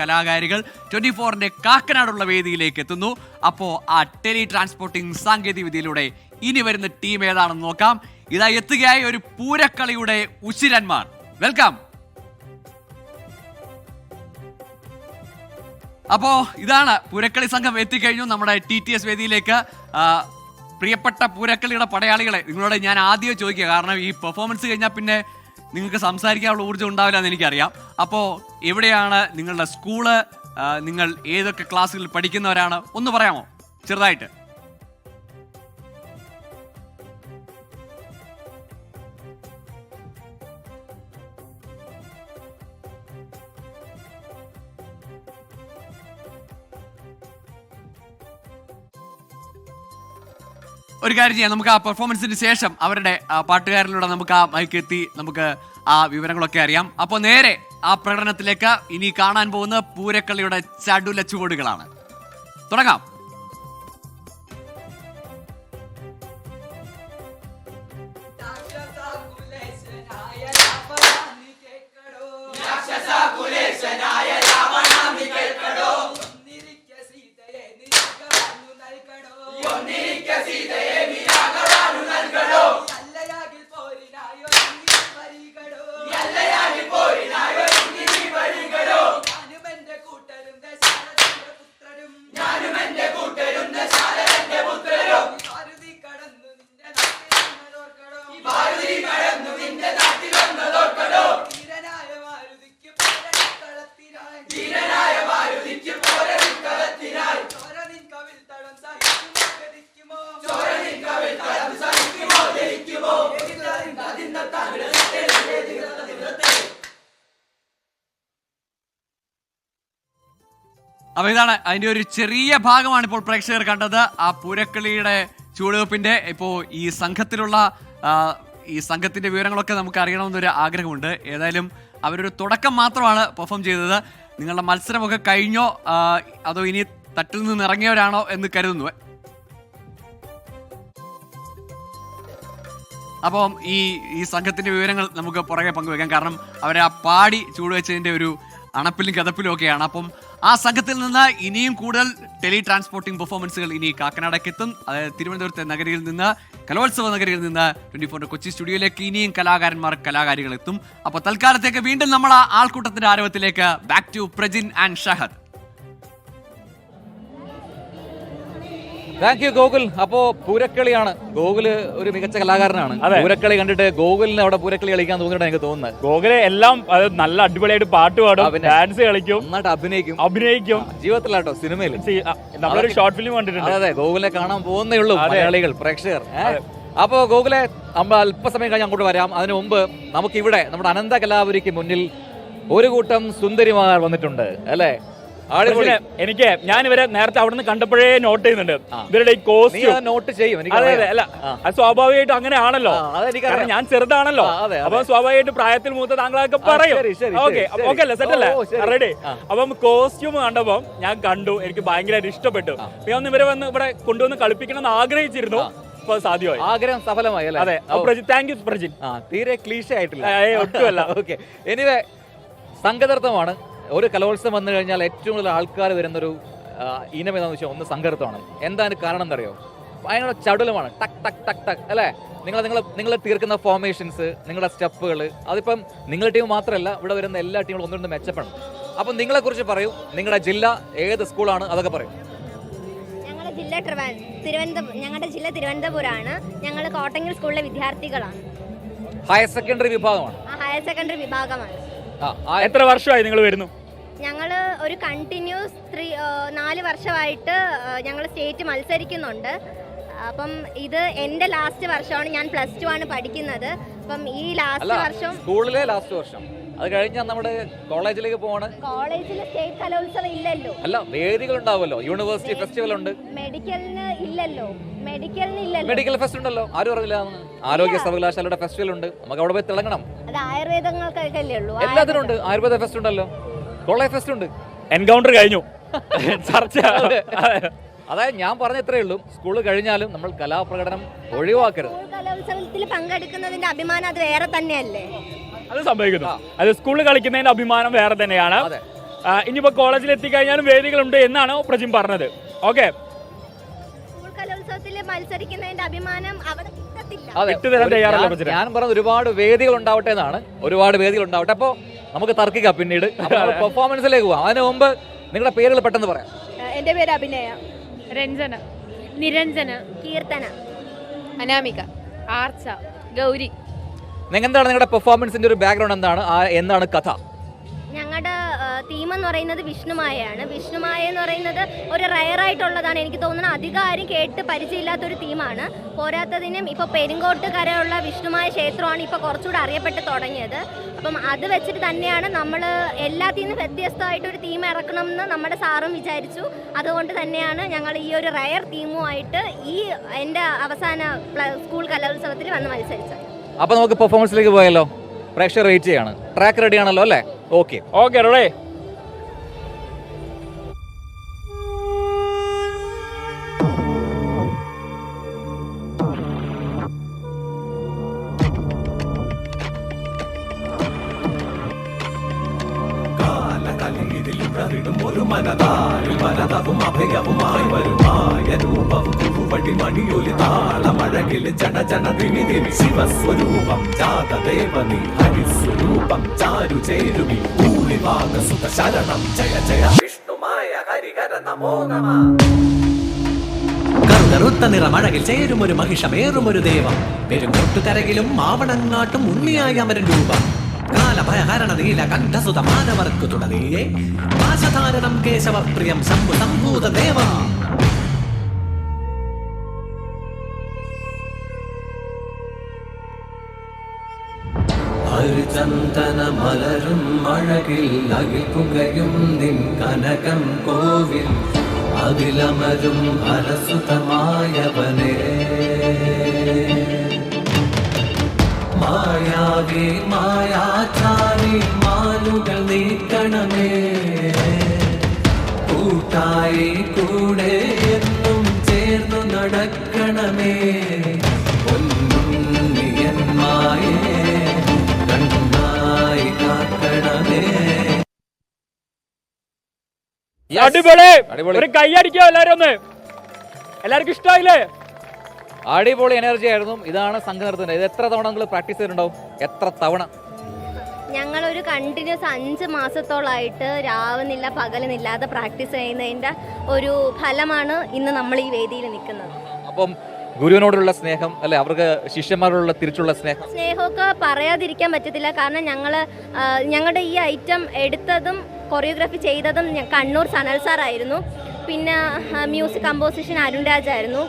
കലാകാരികൾ 24ന്റെ കാക്കനാടുള്ള വേദിയിലേക്ക് എത്തുന്നു. അപ്പോൾ ആ ടെലി ട്രാൻസ്പോർട്ടിംഗ് സാങ്കേതിക വിദ്യയിലൂടെ ഇനി വരുന്ന ടീം ഏതാണെന്ന് നോക്കാം. ഇതാ എത്തുകയായി ഒരു പൂരക്കളിയുടെ ഉശിരന്മാർ. വെൽക്കം. അപ്പോൾ ഇതാണ് പൂരക്കളി സംഘം എത്തിക്കഴിഞ്ഞു നമ്മുടെ TTS വേദിയിലേക്ക്. പ്രിയപ്പെട്ട പൂരക്കളിയുടെ പടയാളികളെ, നിങ്ങളോട് ഞാൻ ആദ്യം ചോദിക്കുക, കാരണം ഈ പെർഫോമൻസ് കഴിഞ്ഞാൽ പിന്നെ നിങ്ങൾക്ക് സംസാരിക്കാനുള്ള ഊർജ്ജം ഉണ്ടാവില്ല എന്ന് എനിക്കറിയാം. അപ്പോൾ എവിടെയാണ് നിങ്ങളുടെ സ്കൂള്, നിങ്ങൾ ഏതൊക്കെ ക്ലാസ്സുകളിൽ പഠിക്കുന്നവരാണ്, ഒന്ന് പറയാമോ ചെറുതായിട്ട്? ഒരു കാര്യം ചെയ്യാം, നമുക്ക് ആ പെർഫോമൻസിന് ശേഷം അവരുടെ പാട്ടുകാരിലൂടെ നമുക്ക് ആ മൈക്ക് എത്തി നമുക്ക് ആ വിവരങ്ങളൊക്കെ അറിയാം. അപ്പോൾ നേരെ ആ പ്രകടനത്തിലേക്ക്. ഇനി കാണാൻ പോകുന്ന പൂരക്കളിയുടെ ചടുല ചുവടുകളാണ്. തുടങ്ങാം. അപ്പൊ ഇതാണ് അതിന്റെ ഒരു ചെറിയ ഭാഗമാണ് ഇപ്പോൾ പ്രേക്ഷകർ കണ്ടത്. ആ പൂരക്കളിയുടെ ചുവടുവെപ്പിന്റെ ഇപ്പോൾ ഈ സംഘത്തിന്റെ വിവരങ്ങളൊക്കെ നമുക്ക് അറിയണമെന്നൊരു ആഗ്രഹമുണ്ട്. ഏതായാലും അവരൊരു തുടക്കം മാത്രമാണ് പെർഫോം ചെയ്തത്. നിങ്ങളുടെ മത്സരമൊക്കെ കഴിഞ്ഞോ അതോ ഇനി തട്ടിൽ നിന്ന് ഇറങ്ങിയവരാണോ എന്ന് കരുതുന്നു. അപ്പം ഈ സംഘത്തിന്റെ വിവരങ്ങൾ നമുക്ക് പുറകെ പങ്കുവെക്കാം. കാരണം അവരെ ആ പാടി ചൂടുവെച്ചതിന്റെ ഒരു അണപ്പിലും കഥപ്പിലും ഒക്കെയാണ്. അപ്പം ആ സംഘത്തിൽ നിന്ന് ഇനിയും കൂടുതൽ ടെലി ട്രാൻസ്പോർട്ടിംഗ് പെർഫോമൻസുകൾ ഇനി കാക്കനാടേക്ക് എത്തും. അതായത് തിരുവനന്തപുരത്തെ നഗരിയിൽ നിന്ന്, കലോത്സവ നഗരിയിൽ നിന്ന് 24 കൊച്ചി സ്റ്റുഡിയോയിലേക്ക് ഇനിയും കലാകാരികൾ എത്തും. അപ്പോൾ തൽക്കാലത്തേക്ക് വീണ്ടും നമ്മൾ ആ ആൾക്കൂട്ടത്തിന്റെ ആരവത്തിലേക്ക്. Back to Prajin and Shahad. Thank you Gokul. അപ്പോ പൂരക്കളിയാണ്. ഗോകുല് ഒരു മികച്ച കലാകാരനാണ്. പൂരക്കളി കണ്ടിട്ട് ഗോകുലിന് അവിടെ പൂരക്കളി കളിക്കാൻ തോന്നിയിട്ടാണ് എനിക്ക് തോന്നുന്നത്. ഗോകുല് എല്ലാം നല്ല അടിപൊളിയായിട്ട് പാട്ട് പാടും, ഡാൻസ് കളിക്കും, നന്നായിട്ട് അഭിനയിക്കും. ജീവിതത്തിലാട്ടോ, സിനിമയിൽ നമ്മളൊരു ഷോർട്ട് ഫിലിം കണ്ടിട്ടുണ്ട്. അതെ, ഗോകുലിനെ കാണാൻ പോകുന്നേ ഉള്ളൂ മലയാളികൾ, പ്രേക്ഷകർ. അപ്പോ ഗോകുലെ നമ്മൾ അല്പസമയം കഴിഞ്ഞ് അങ്ങോട്ട് വരാം. അതിനു മുമ്പ് നമുക്കിവിടെ നമ്മുടെ അനന്ത കലാപുരിക്ക് മുന്നിൽ ഒരു കൂട്ടം സുന്ദരിമാർ വന്നിട്ടുണ്ട് അല്ലേ? എനിക്ക് ഞാൻ ഇവരെ നേരത്തെ അവിടെ നിന്ന് കണ്ടപ്പോഴേ നോട്ട് ചെയ്യുന്നുണ്ട്. ഇവരുടെ ഈ കോസ്റ്റ്യൂം നോട്ട് ചെയ്യും. അല്ല, അത് സ്വാഭാവികമായിട്ടും അങ്ങനെയാണല്ലോ. ഞാൻ ചെറുതാണല്ലോ, അപ്പൊ സ്വാഭാവികമായിട്ട് പ്രായത്തിൽ മൂത്ത താങ്കളൊക്കെ പറയും. ഓക്കെ അല്ലേ, സെറ്റ് അല്ലേ, റെഡി? അപ്പം കോസ്റ്റ്യൂം കണ്ടപ്പോ ഞാൻ കണ്ടു, എനിക്ക് ഭയങ്കരമായിട്ട് ഇഷ്ടപ്പെട്ടു. ഞാൻ ഇവരെ വന്ന് ഇവിടെ കൊണ്ടുവന്ന് കളിപ്പിക്കണം എന്ന് ആഗ്രഹിച്ചിരുന്നു. സാധ്യമായി, ആഗ്രഹം സഫലമായി അല്ലേ? അതെ. Thank you Prajin. തീരെ ക്ലീഷ ആയിട്ടില്ല, ഒട്ടുമല്ല. Okay, anyway സംഘനൃത്തമാണ്. ഒരു കലോത്സവം വന്നു കഴിഞ്ഞാൽ ഏറ്റവും കൂടുതൽ ആൾക്കാർ വരുന്നൊരു ഇനം എന്താണെന്ന് വെച്ചാൽ ഒന്ന് സംഘനൃത്തമാണ്. എന്താണ് കാരണം എന്നറിയോ? ഭയങ്കര ചടുലമാണ്. ടക്ക് ടക്ക് ടക്ക് ടക്ക് അല്ലേ? നിങ്ങൾ തീർക്കുന്ന ഫോർമേഷൻസ്, നിങ്ങളുടെ സ്റ്റെപ്പുകൾ, അതിപ്പം നിങ്ങളുടെ ടീം മാത്രമല്ല, ഇവിടെ വരുന്ന എല്ലാ ടീമുകളും ഒന്നുകൊണ്ട് മെച്ചപ്പെടണം. അപ്പം നിങ്ങളെക്കുറിച്ച് പറയൂ. നിങ്ങളുടെ ജില്ല ഏത് സ്കൂളാണ്, അതൊക്കെ പറയും. ഞങ്ങളുടെ ജില്ല തിരുവനന്തപുരമാണ്. ഞങ്ങൾ കോട്ടങ്ങൽ സ്കൂളിലെ വിദ്യാർത്ഥികളാണ്. ഹയർ സെക്കൻഡറി വിഭാഗമാണ്. ഹയർ സെക്കൻഡറി വിഭാഗമാണ്. എത്ര വർഷമായി നിങ്ങൾ വരുന്നു? ഞങ്ങൾ ഒരു കണ്ടിന്യൂസ് 4 വർഷമായിട്ട് ഞങ്ങൾ സ്റ്റേറ്റ് മത്സരിക്കുന്നുണ്ട്. അപ്പം ഇത് എന്റെ ലാസ്റ്റ് വർഷമാണ്. ഞാൻ +2 ആണ് പഠിക്കുന്നത്. അപ്പം ഈ ലാസ്റ്റ് വർഷം സ്കൂളിലെ ലാസ്റ്റ് വർഷം, അത് കഴിഞ്ഞാൽ നമ്മുടെ കോളേജിലേക്ക് പോവാണ്. കോളേജിൽ സ്റ്റേറ്റ് കലോത്സവം ഇല്ലല്ലോ. അല്ല, വേദികൾ ഉണ്ടാവുമല്ലോ, യൂണിവേഴ്സിറ്റി ഫെസ്റ്റിവൽ ഉണ്ട്. മെഡിക്കലിന് ഇല്ലല്ലോ. മെഡിക്കൽ ഫെസ്റ്റ് ഉണ്ടല്ലോ, ആരും അറിയില്ല. ആരോഗ്യ സർവകലാശാലയുടെ ഫെസ്റ്റിവൽ ഉണ്ട്, നമുക്ക് അവിടെ പോയി തിളങ്ങണം. അത് ആയുർവേദങ്ങൾക്കൊക്കെ ഉള്ളൂ. എല്ലാത്തിനും ഉണ്ട്. ആയുർവേദ ഫെസ്റ്റ് ഉണ്ടല്ലോ, കോളേജ് ഫെസ്റ്റ് ഉണ്ട്. എൻകൗണ്ടർ കഴിഞ്ഞു, ചർച്ച. അതായത് ഞാൻ പറഞ്ഞ ഇത്രയേ ഉള്ളൂ, സ്കൂൾ കഴിഞ്ഞാലും നമ്മൾ കലാപ്രകടനം ഒഴിവാക്കരുത്. സ്കൂൾ കലോത്സവത്തിൽ പങ്കെടുക്കുന്നതിന്റെ അഭിമാനം അത് വേറെ തന്നെയല്ലേ? അത് സംഭവിക്കുന്നു. അത് സ്കൂളിൽ കളിക്കുന്നതിന്റെ അഭിമാനം വേറെ തന്നെയാണ്. അതെ. ഇനിയിപ്പോ കോളേജിൽ എത്തിക്കഴിഞ്ഞാലും വേദികളുണ്ട് എന്നാണ് പ്രജിൻ പറഞ്ഞത്. ഓക്കെ, സ്കൂൾ കലോത്സവത്തിൽ മത്സരിക്കുന്നതിന്റെ അഭിമാനം അവിടെ കിട്ടത്തില്ല. വിട്ടുതരാൻ തയ്യാറല്ല പ്രജിൻ. ഞാൻ പറഞ്ഞത് ഒരുപാട് വേദികൾ ഉണ്ടാവട്ടെ എന്നാണ്. ഒരുപാട് വേദികൾ ഉണ്ടാവട്ടെ. അപ്പോൾ നമുക്ക് തർക്കിക്കാം പിന്നീട്. പെർഫോമൻസിലേക്ക് പോവാം. അതിന് മുമ്പ് നിങ്ങളുടെ പേരുകൾ പെട്ടെന്ന് പറയാം. എൻ്റെ പേര് അഭിനയ, രഞ്ജന, നിരഞ്ജന, കീർത്തന, അനാമിക, ആർച്ച, ഗൗരി. എന്താണ് നിങ്ങളുടെ പെർഫോമൻസിന്റെ ഒരു ബാക്ക്ഗ്രൗണ്ട് എന്താണ്? എന്താണ് കഥ? ഞങ്ങളുടെ തീം എന്ന് പറയുന്നത് വിഷ്ണുമായയാണ്. വിഷ്ണുമായ എന്ന് പറയുന്നത് ഒരു റയറായിട്ടുള്ളതാണ്. എനിക്ക് തോന്നുന്നത് അധികം ആരും കേട്ട് പരിചയമില്ലാത്തൊരു തീമാണ്. പോരാത്തതിനും ഇപ്പോൾ പെരിങ്കോട്ടുകരയുള്ള വിഷ്ണുമായ ക്ഷേത്രമാണ് ഇപ്പോൾ കുറച്ചുകൂടെ അറിയപ്പെട്ട് തുടങ്ങിയത്. അപ്പം അത് വെച്ചിട്ട് തന്നെയാണ് നമ്മൾ എല്ലാത്തിൽ നിന്നും വ്യത്യസ്തമായിട്ടൊരു തീം ഇറക്കണം എന്ന് നമ്മുടെ സാറും വിചാരിച്ചു. അതുകൊണ്ട് തന്നെയാണ് ഞങ്ങൾ ഈ ഒരു റയർ തീമുമായിട്ട് ഈ എൻ്റെ അവസാന സ്കൂൾ കലോത്സവത്തിൽ വന്ന് മത്സരിച്ചത്. അപ്പോൾ നമുക്ക് പെർഫോമൻസിലേക്ക് പോയല്ലോ. പ്രേക്ഷകർ വെയിറ്റ് ചെയ്യാണ്. ട്രാക്ക് റെഡി ആണല്ലോ അല്ലേ? Okay ready. ഒരു മനതാരിൽ മനതവും അഭയവുമായി വരുമായ രൂപവും കുറുവടി മണിയൊലി താളമഴകിൽ ജന ജന ദിനി ദിനി ശിവസ്വരൂപം ജാതദേവനി ഹരിസ്വരൂപം ചാരു ചേരുവി ഭൂരിഭാഗസുത ശരണം ജയ ജയ വിഷ്ണുമായ ഹരിഹര നമോ നമഃ. കറുകറുത്ത നിറമഴകിൽ ചേരുമൊരു മഹിഷമേറുമൊരു ദേവം പെരുങ്കോട്ടുകരകിലും മാവണങ്ങാട്ടും ഉണ്ണിയായ അമരൻ രൂപം കാലഭയഹരണ നീല കണ്ഠസുത മാനവർക്കു തുടങ്ങിയേ പാശധാരണം കേശവപ്രിയം ശംഭു സംഭൂത ദേവം. ഹരിചന്ദന മലരും അഴകിൽ അകിൽ പുകയും നിൻ കനകം കോവിൽ അതിലമരും ഹരസുതമായവനേ മായാവി മായാചാരി മാലുകൾ നീക്കണമേ കൂട്ടായി കൂടെ എന്നും ചേർന്നു നടക്കണമേ പൊന്നുണ്ണിയന്മായേ കണ്ണായി കാക്കണമേ. അടിപൊളി. ഒരു കൈയടിക്കോ എല്ലാരും ഒന്ന്. എല്ലാവർക്കും ഇഷ്ടമായില്ലേ? അടിപൊളി എനർജി ആയിരുന്നു. ഇതാണ് സംഘനൃത്തം. ഇത് എത്ര തവണ നിങ്ങൾ പ്രാക്ടീസ് ചെയ്തിട്ടുണ്ടാവും? എത്ര തവണ? ഞങ്ങളൊരു കണ്ടിന്യൂസ് 5 മാസത്തോളമായിട്ട് രാവുന്നില്ല പകലുന്നില്ലാതെ പ്രാക്ടീസ് ചെയ്യുന്നതിൻ്റെ ഒരു ഫലമാണ് ഇന്ന് നമ്മൾ ഈ വേദിയിൽ നിൽക്കുന്നത്. അപ്പം ഗുരുവിനോടുള്ള സ്നേഹം അല്ലെ, അവർക്ക് ശിഷ്യന്മാരോടുള്ള തിരിച്ചുള്ള സ്നേഹമൊക്കെ പറയാതിരിക്കാൻ പറ്റത്തില്ല. കാരണം ഞങ്ങളുടെ ഈ ഐറ്റം എടുത്തതും കൊറിയോഗ്രാഫി ചെയ്തതും കണ്ണൂർ സനൽ സാറായിരുന്നു. പിന്നെ മ്യൂസിക് കമ്പോസിഷൻ അരുൺ രാജായിരുന്നു.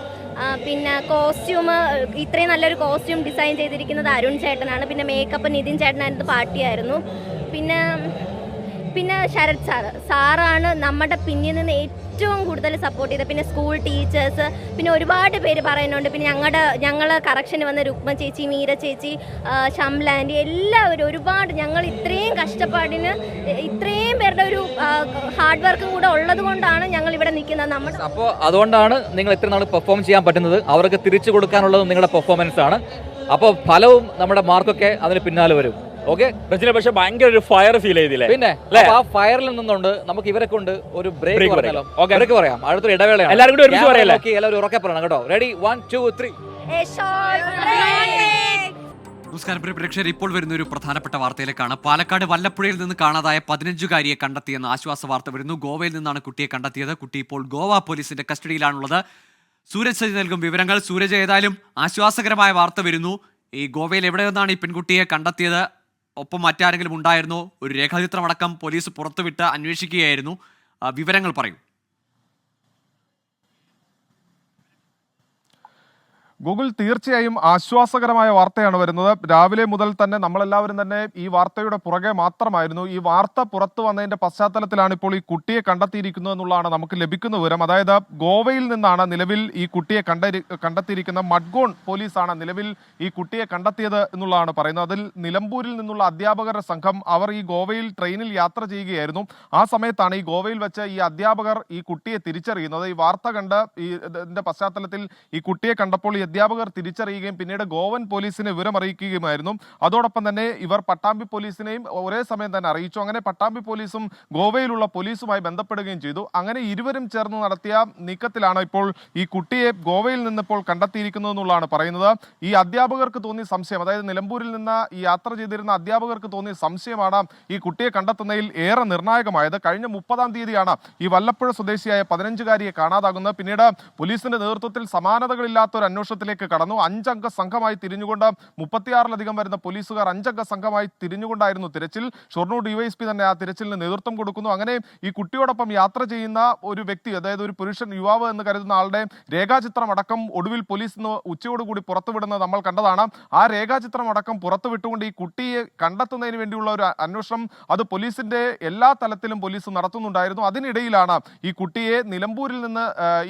പിന്നെ കോസ്റ്റ്യൂം, ഇത്രയും നല്ലൊരു കോസ്റ്റ്യൂം ഡിസൈൻ ചെയ്തിരിക്കുന്നത് അരുൺ ചേട്ടനാണ്. പിന്നെ മേക്കപ്പ് നിതിൻ ചേട്ടനായിരുന്നു, പാട്ടിയായിരുന്നു. പിന്നെ ശരത് സാറാണ് നമ്മുടെ പിന്നിൽ നിന്ന് ഏറ്റവും കൂടുതൽ സപ്പോർട്ട് ചെയ്തത്. പിന്നെ സ്കൂൾ ടീച്ചേഴ്സ്, പിന്നെ ഒരുപാട് പേര് പറയുന്നുണ്ട്. പിന്നെ ഞങ്ങൾ കറക്ഷന് വന്ന രുക്മ ചേച്ചി, മീര ചേച്ചി, ഷംലാൻഡി, എല്ലാവരും ഒരുപാട് ഞങ്ങൾ ഇത്രയും കഷ്ടപ്പാടിന് ഇത്രയും പേരുടെ ഒരു ഹാർഡ് വർക്കും കൂടെ ഉള്ളത് കൊണ്ടാണ് ഞങ്ങൾ ഇവിടെ നിൽക്കുന്നത്. അപ്പോൾ അതുകൊണ്ടാണ് നിങ്ങൾ ഇത്ര നാൾ പെർഫോം ചെയ്യാൻ പറ്റുന്നത്. അവർക്ക് തിരിച്ചു കൊടുക്കാനുള്ളതും നിങ്ങളുടെ പെർഫോമൻസ് ആണ്. അപ്പോൾ ഫലവും നമ്മുടെ മാർക്കൊക്കെ അതിന് പിന്നാലെ വരും. ഓക്കെ, പക്ഷെ ഭയങ്കര ഒരു ഫയർ ഫീൽ ചെയ്തില്ലേ? പിന്നെ ആ ഫയറിൽ നിന്നുകൊണ്ട് നമുക്ക് ഇവരെ കൊണ്ട് ഒരു ബ്രേക്ക് പറയാം. അടുത്തൊരു ഇടവേളയാണ്. എല്ലാവരും കൂടി ഒരുമിച്ച് പറയല്ലേ? എല്ലാവരും ഉറക്കെ പറയണം കേട്ടോ. റെഡി, 1 2 3. നമസ്കാരം പ്രിയ പ്രേക്ഷകർ, ഇപ്പോൾ വരുന്ന ഒരു പ്രധാനപ്പെട്ട വാർത്തയിലേക്കാണ്. പാലക്കാട് വല്ലപ്പുഴയിൽ നിന്ന് കാണാതായ 15-കാരിയെ കണ്ടെത്തിയെന്ന് ആശ്വാസ വാർത്ത വരുന്നു. ഗോവയിൽ നിന്നാണ് കുട്ടിയെ കണ്ടെത്തിയത്. കുട്ടി ഇപ്പോൾ ഗോവ പോലീസിന്റെ കസ്റ്റഡിയിലാണുള്ളത്. സൂരജ് സജി നൽകും വിവരങ്ങൾ. സൂരജ്, ഏതായാലും ആശ്വാസകരമായ വാർത്ത വരുന്നു. ഈ ഗോവയിൽ എവിടെ നിന്നാണ് ഈ പെൺകുട്ടിയെ കണ്ടെത്തിയത്? ഒപ്പം മറ്റാരെങ്കിലും ഉണ്ടായിരുന്നോ? ഒരു രേഖാചിത്രമടക്കം പോലീസ് പുറത്തുവിട്ട് അന്വേഷിക്കുകയായിരുന്നു. വിവരങ്ങൾ പറയൂ. ഗൂഗിൾ തീർച്ചയായും ആശ്വാസകരമായ വാർത്തയാണ് വരുന്നത്. രാവിലെ മുതൽ തന്നെ നമ്മളെല്ലാവരും തന്നെ ഈ വാർത്തയുടെ പുറകെ മാത്രമായിരുന്നു. ഈ വാർത്ത പുറത്തു വന്നതിന്റെ പശ്ചാത്തലത്തിലാണ് ഇപ്പോൾ ഈ കുട്ടിയെ കണ്ടെത്തിയിരിക്കുന്നത് എന്നുള്ളതാണ് നമുക്ക് ലഭിക്കുന്ന വിവരം. അതായത് ഗോവയിൽ നിന്നാണ് നിലവിൽ ഈ കുട്ടിയെ കണ്ടെത്തിയിരിക്കുന്ന മഡ്ഗോൺ പോലീസാണ് നിലവിൽ ഈ കുട്ടിയെ കണ്ടെത്തിയത് എന്നുള്ളതാണ് പറയുന്നത്. അതിൽ നിലമ്പൂരിൽ നിന്നുള്ള അധ്യാപകരുടെ സംഘം അവർ ഈ ഗോവയിൽ ട്രെയിനിൽ യാത്ര ചെയ്യുകയായിരുന്നു. ആ സമയത്താണ് ഈ ഗോവയിൽ വെച്ച് ഈ അധ്യാപകർ ഈ കുട്ടിയെ തിരിച്ചറിയുന്നത്. ഈ വാർത്ത കണ്ട് ഇതിന്റെ പശ്ചാത്തലത്തിൽ ഈ കുട്ടിയെ കണ്ടപ്പോൾ ഈ അധ്യാപകർ തിരിച്ചറിയുകയും പിന്നീട് ഗോവൻ പോലീസിനെ വിവരം അറിയിക്കുകയുമായിരുന്നു. അതോടൊപ്പം തന്നെ ഇവർ പട്ടാമ്പി പോലീസിനെയും ഒരേ സമയം തന്നെ അറിയിച്ചു. അങ്ങനെ പട്ടാമ്പി പോലീസും ഗോവയിലുള്ള പോലീസുമായി ബന്ധപ്പെടുകയും ചെയ്തു. അങ്ങനെ ഇരുവരും ചേർന്ന് നടത്തിയ നീക്കത്തിലാണ് ഇപ്പോൾ ഈ കുട്ടിയെ ഗോവയിൽ നിന്നിപ്പോൾ കണ്ടെത്തിയിരിക്കുന്നത് എന്നുള്ളതാണ് പറയുന്നത്. ഈ അധ്യാപകർക്ക് തോന്നിയ സംശയം, അതായത് നിലമ്പൂരിൽ നിന്ന് ഈ യാത്ര ചെയ്തിരുന്ന അധ്യാപകർക്ക് തോന്നിയ സംശയമാണ് ഈ കുട്ടിയെ കണ്ടെത്തുന്നതിൽ ഏറെ നിർണായകമായത്. കഴിഞ്ഞ 30-ാം തീയതിയാണ് ഈ വല്ലപ്പുഴ സ്വദേശിയായ 15-കാരിയെ കാണാതാകുന്നത്. പിന്നീട് പോലീസിന്റെ നേതൃത്വത്തിൽ സമാനതകളില്ലാത്ത ഒരു അന്വേഷണത്തിലേക്ക് കടന്നു. 5-അംഗ സംഘമായി തിരിഞ്ഞുകൊണ്ട് 36-ലധികം വരുന്ന പോലീസുകാർ 5-അംഗ സംഘമായി തിരിഞ്ഞുകൊണ്ടായിരുന്നു തിരച്ചിൽ. ഷൊർണൂർ ഡിവൈഎസ്പി തന്നെ ആ തിരച്ചിലിന് നേതൃത്വം കൊടുക്കുന്നു. അങ്ങനെ ഈ കുട്ടിയോടൊപ്പം യാത്ര ചെയ്യുന്ന ഒരു വ്യക്തി, അതായത് ഒരു പുരുഷൻ, യുവാവ് എന്ന് കരുതുന്ന ആളുടെ രേഖാചിത്രം അടക്കം ഒടുവിൽ പോലീസ് ഇന്ന് ഉച്ചയോടുകൂടി പുറത്തുവിടുന്നത് നമ്മൾ കണ്ടതാണ്. ആ രേഖാചിത്രം അടക്കം പുറത്തുവിട്ടുകൊണ്ട് ഈ കുട്ടിയെ കണ്ടെത്തുന്നതിന് വേണ്ടിയുള്ള ഒരു അന്വേഷണം അത് പോലീസിന്റെ എല്ലാ തലത്തിലും പോലീസ് നടത്തുന്നുണ്ടായിരുന്നു. അതിനിടയിലാണ് ഈ കുട്ടിയെ നിലമ്പൂരിൽ നിന്ന്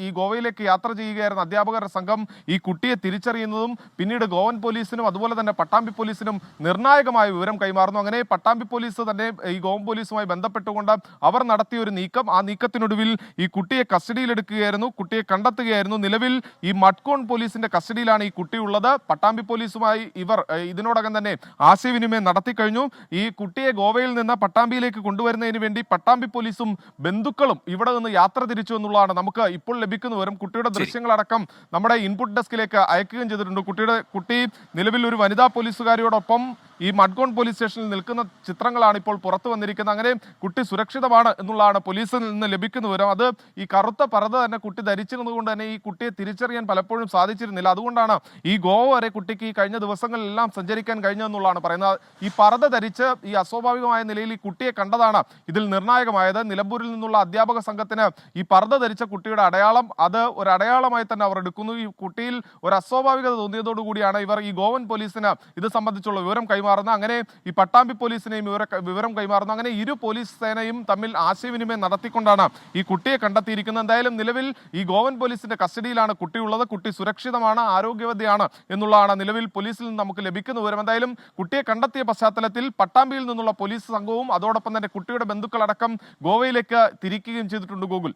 ഈ ഗോവയിലേക്ക് യാത്ര ചെയ്യുകയായിരുന്ന അധ്യാപകരുടെ സംഘം ഈ കുട്ടിയെ തിരിച്ചറിയുന്നതും പിന്നീട് ഗോവൻ പോലീസിനും അതുപോലെ തന്നെ പട്ടാമ്പി പോലീസിനും നിർണായകമായ വിവരം കൈമാറുന്നു. അങ്ങനെ പട്ടാമ്പി പോലീസ് തന്നെ ഈ ഗോവൻ പോലീസുമായി ബന്ധപ്പെട്ടുകൊണ്ട് അവർ നടത്തിയ ഒരു നീക്കം, ആ നീക്കത്തിനൊടുവിൽ ഈ കുട്ടിയെ കസ്റ്റഡിയിലെടുക്കുകയായിരുന്നു, കുട്ടിയെ കണ്ടെത്തുകയായിരുന്നു. നിലവിൽ ഈ മഡ്ഗോൺ പോലീസിന്റെ കസ്റ്റഡിയിലാണ് ഈ കുട്ടിയുള്ളത്. പട്ടാമ്പി പോലീസുമായി ഇവർ ഇതിനോടകം തന്നെ ആശയവിനിമയം നടത്തിക്കഴിഞ്ഞു. ഈ കുട്ടിയെ ഗോവയിൽ നിന്ന് പട്ടാമ്പിയിലേക്ക് കൊണ്ടുവരുന്നതിന് വേണ്ടി പട്ടാമ്പി പോലീസും ബന്ധുക്കളും ഇവിടെ നിന്ന് യാത്ര തിരിച്ചു എന്നുള്ളതാണ് നമുക്ക് ഇപ്പോൾ ലഭിക്കുന്ന വിവരം. കുട്ടിയുടെ ദൃശ്യങ്ങളടക്കം നമ്മുടെ ഇൻപുട്ട് ഡെസ്കിലേക്ക് അയക്കുകയും ചെയ്തിട്ടുണ്ട്. കുട്ടി നിലവിൽ ഒരു വനിതാ പോലീസുകാരിയോടൊപ്പം ഈ മഡ്ഗോൺ പോലീസ് സ്റ്റേഷനിൽ നിൽക്കുന്ന ചിത്രങ്ങളാണ് ഇപ്പോൾ പുറത്തു വന്നിരിക്കുന്നത്. അങ്ങനെ കുട്ടി സുരക്ഷിതമാണ് എന്നുള്ളതാണ് പോലീസിൽ നിന്ന് ലഭിക്കുന്ന വിവരം. അത് ഈ കറുത്ത പർദ്ദ തന്നെ കുട്ടി ധരിച്ചിരുന്നത് കൊണ്ട് തന്നെ ഈ കുട്ടിയെ തിരിച്ചറിയാൻ പലപ്പോഴും സാധിച്ചിരുന്നില്ല. അതുകൊണ്ടാണ് ഈ ഗോവ വരെ കുട്ടിക്ക് ഈ കഴിഞ്ഞ ദിവസങ്ങളിലെല്ലാം സഞ്ചരിക്കാൻ കഴിഞ്ഞതെന്നുള്ളതാണ് പറയുന്നത്. ഈ പർദ്ദ ധരിച്ച് ഈ അസ്വാഭാവികമായ നിലയിൽ ഈ കുട്ടിയെ കണ്ടതാണ് ഇതിൽ നിർണായകമായത്. നിലമ്പൂരിൽ നിന്നുള്ള അധ്യാപക സംഘത്തിന് ഈ പർദ്ദ ധരിച്ച കുട്ടിയുടെ അടയാളം അത് ഒരു അടയാളമായി തന്നെ അവർ എടുക്കുന്നു. ഈ കുട്ടിയിൽ ഒരു അസ്വാഭാവികത തോന്നിയതോടുകൂടിയാണ് ഇവർ ഈ ഗോവൻ പോലീസിന് ഇത് സംബന്ധിച്ചുള്ള വിവരം കൈമാറുന്നത്. അങ്ങനെ ഈ പട്ടാമ്പി പോലീസിനെയും വിവരം കൈമാറുന്നു. അങ്ങനെ ഇരു പോലീസ് സേനയും തമ്മിൽ ആശയവിനിമയം നടത്തിക്കൊണ്ടാണ് ഈ കുട്ടിയെ കണ്ടെത്തിയിരിക്കുന്നത്. എന്തായാലും നിലവിൽ ഈ ഗോവൻ പോലീസിന്റെ കസ്റ്റഡിയിലാണ് കുട്ടിയുള്ളത്. കുട്ടി സുരക്ഷിതമാണ്, ആരോഗ്യവതിയാണ് എന്നുള്ളതാണ് നിലവിൽ പോലീസിൽ നിന്ന് നമുക്ക് ലഭിക്കുന്ന വിവരം. എന്തായാലും കുട്ടിയെ കണ്ടെത്തിയ പശ്ചാത്തലത്തിൽ പട്ടാമ്പിയിൽ നിന്നുള്ള പോലീസ് സംഘവും അതോടൊപ്പം തന്നെ കുട്ടിയുടെ ബന്ധുക്കളടക്കം ഗോവയിലേക്ക് തിരിക്കുകയും ചെയ്തിട്ടുണ്ട്. ഗൂഗിൾ,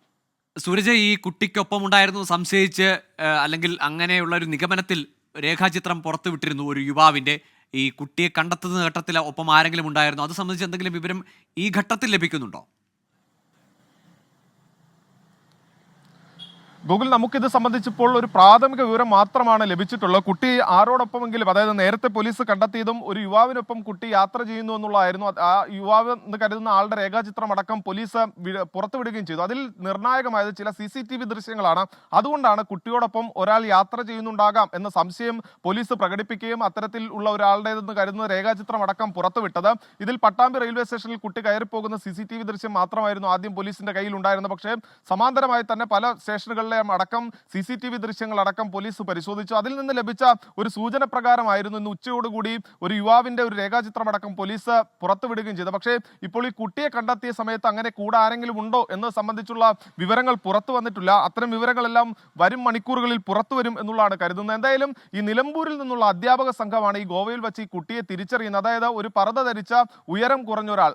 സൂരജ്, ഈ കുട്ടിക്കൊപ്പം ഉണ്ടായിരുന്നു സംശയിച്ച് അല്ലെങ്കിൽ അങ്ങനെയുള്ള ഒരു നിഗമനത്തിൽ രേഖാചിത്രം പുറത്തുവിട്ടിരുന്നു ഒരു യുവാവിന്റെ. ഈ കുട്ടിയെ കണ്ടെത്തുന്ന ഘട്ടത്തിൽ ഒപ്പം ആരെങ്കിലും ഉണ്ടായിരുന്നു? അത് സംബന്ധിച്ച് എന്തെങ്കിലും വിവരം ഈ ഘട്ടത്തിൽ ലഭിക്കുന്നുണ്ടോ? ഗൂഗിൾ, നമുക്കിത് സംബന്ധിച്ചിപ്പോൾ ഒരു പ്രാഥമിക വിവരം മാത്രമാണ് ലഭിച്ചിട്ടുള്ളത്. കുട്ടി ആരോടൊപ്പമെങ്കിലും, അതായത് നേരത്തെ പോലീസ് കണ്ടെത്തിയതും ഒരു യുവാവിനൊപ്പം കുട്ടി യാത്ര ചെയ്യുന്നു എന്നുള്ളതായിരുന്നു. ആ യുവാവ് എന്ന് കരുതുന്ന ആളുടെ രേഖാചിത്രം അടക്കം പോലീസ് പുറത്തുവിടുകയും ചെയ്തു. അതിൽ നിർണായകമായത് ചില CCTV ദൃശ്യങ്ങളാണ്. അതുകൊണ്ടാണ് കുട്ടിയോടൊപ്പം ഒരാൾ യാത്ര ചെയ്യുന്നുണ്ടാകാം എന്ന സംശയം പോലീസ് പ്രകടിപ്പിക്കുകയും അത്തരത്തിൽ ഉള്ള ഒരാളുടേതെന്ന് കരുതുന്ന രേഖാചിത്രം അടക്കം പുറത്തുവിട്ടത്. ഇതിൽ പട്ടാമ്പി റെയിൽവേ സ്റ്റേഷനിൽ കുട്ടി കയറിപ്പോകുന്ന CCTV ദൃശ്യം മാത്രമായിരുന്നു ആദ്യം പോലീസിന്റെ കയ്യിൽ ഉണ്ടായിരുന്നത്. പക്ഷേ സമാന്തരമായി തന്നെ പല സ്റ്റേഷനുകളിലെ അടക്കം CCTV ദൃശ്യങ്ങൾ അടക്കം പോലീസ് പരിശോധിച്ചു. അതിൽ നിന്ന് ലഭിച്ച ഒരു സൂചന പ്രകാരമായിരുന്നു ഇന്ന് ഉച്ചയോടുകൂടി ഒരു യുവാവിന്റെ ഒരു രേഖാചിത്രം അടക്കം പോലീസ് പുറത്തുവിടുകയും ചെയ്തു. പക്ഷേ ഇപ്പോൾ ഈ കുട്ടിയെ കണ്ടെത്തിയ സമയത്ത് അങ്ങനെ കൂടെ ആരെങ്കിലും ഉണ്ടോ എന്നത് സംബന്ധിച്ചുള്ള വിവരങ്ങൾ പുറത്തു വന്നിട്ടില്ല. അത്തരം വിവരങ്ങളെല്ലാം വരും മണിക്കൂറുകളിൽ പുറത്തു വരും എന്നുള്ളതാണ് കരുതുന്നത്. എന്തായാലും ഈ നിലമ്പൂരിൽ നിന്നുള്ള അധ്യാപക സംഘമാണ് ഈ ഗോവയിൽ വെച്ച് ഈ കുട്ടിയെ തിരിച്ചറിയുന്നത്. അതായത് ഒരു പർദ്ദ ധരിച്ച ഉയരം കുറഞ്ഞ ഒരാൾ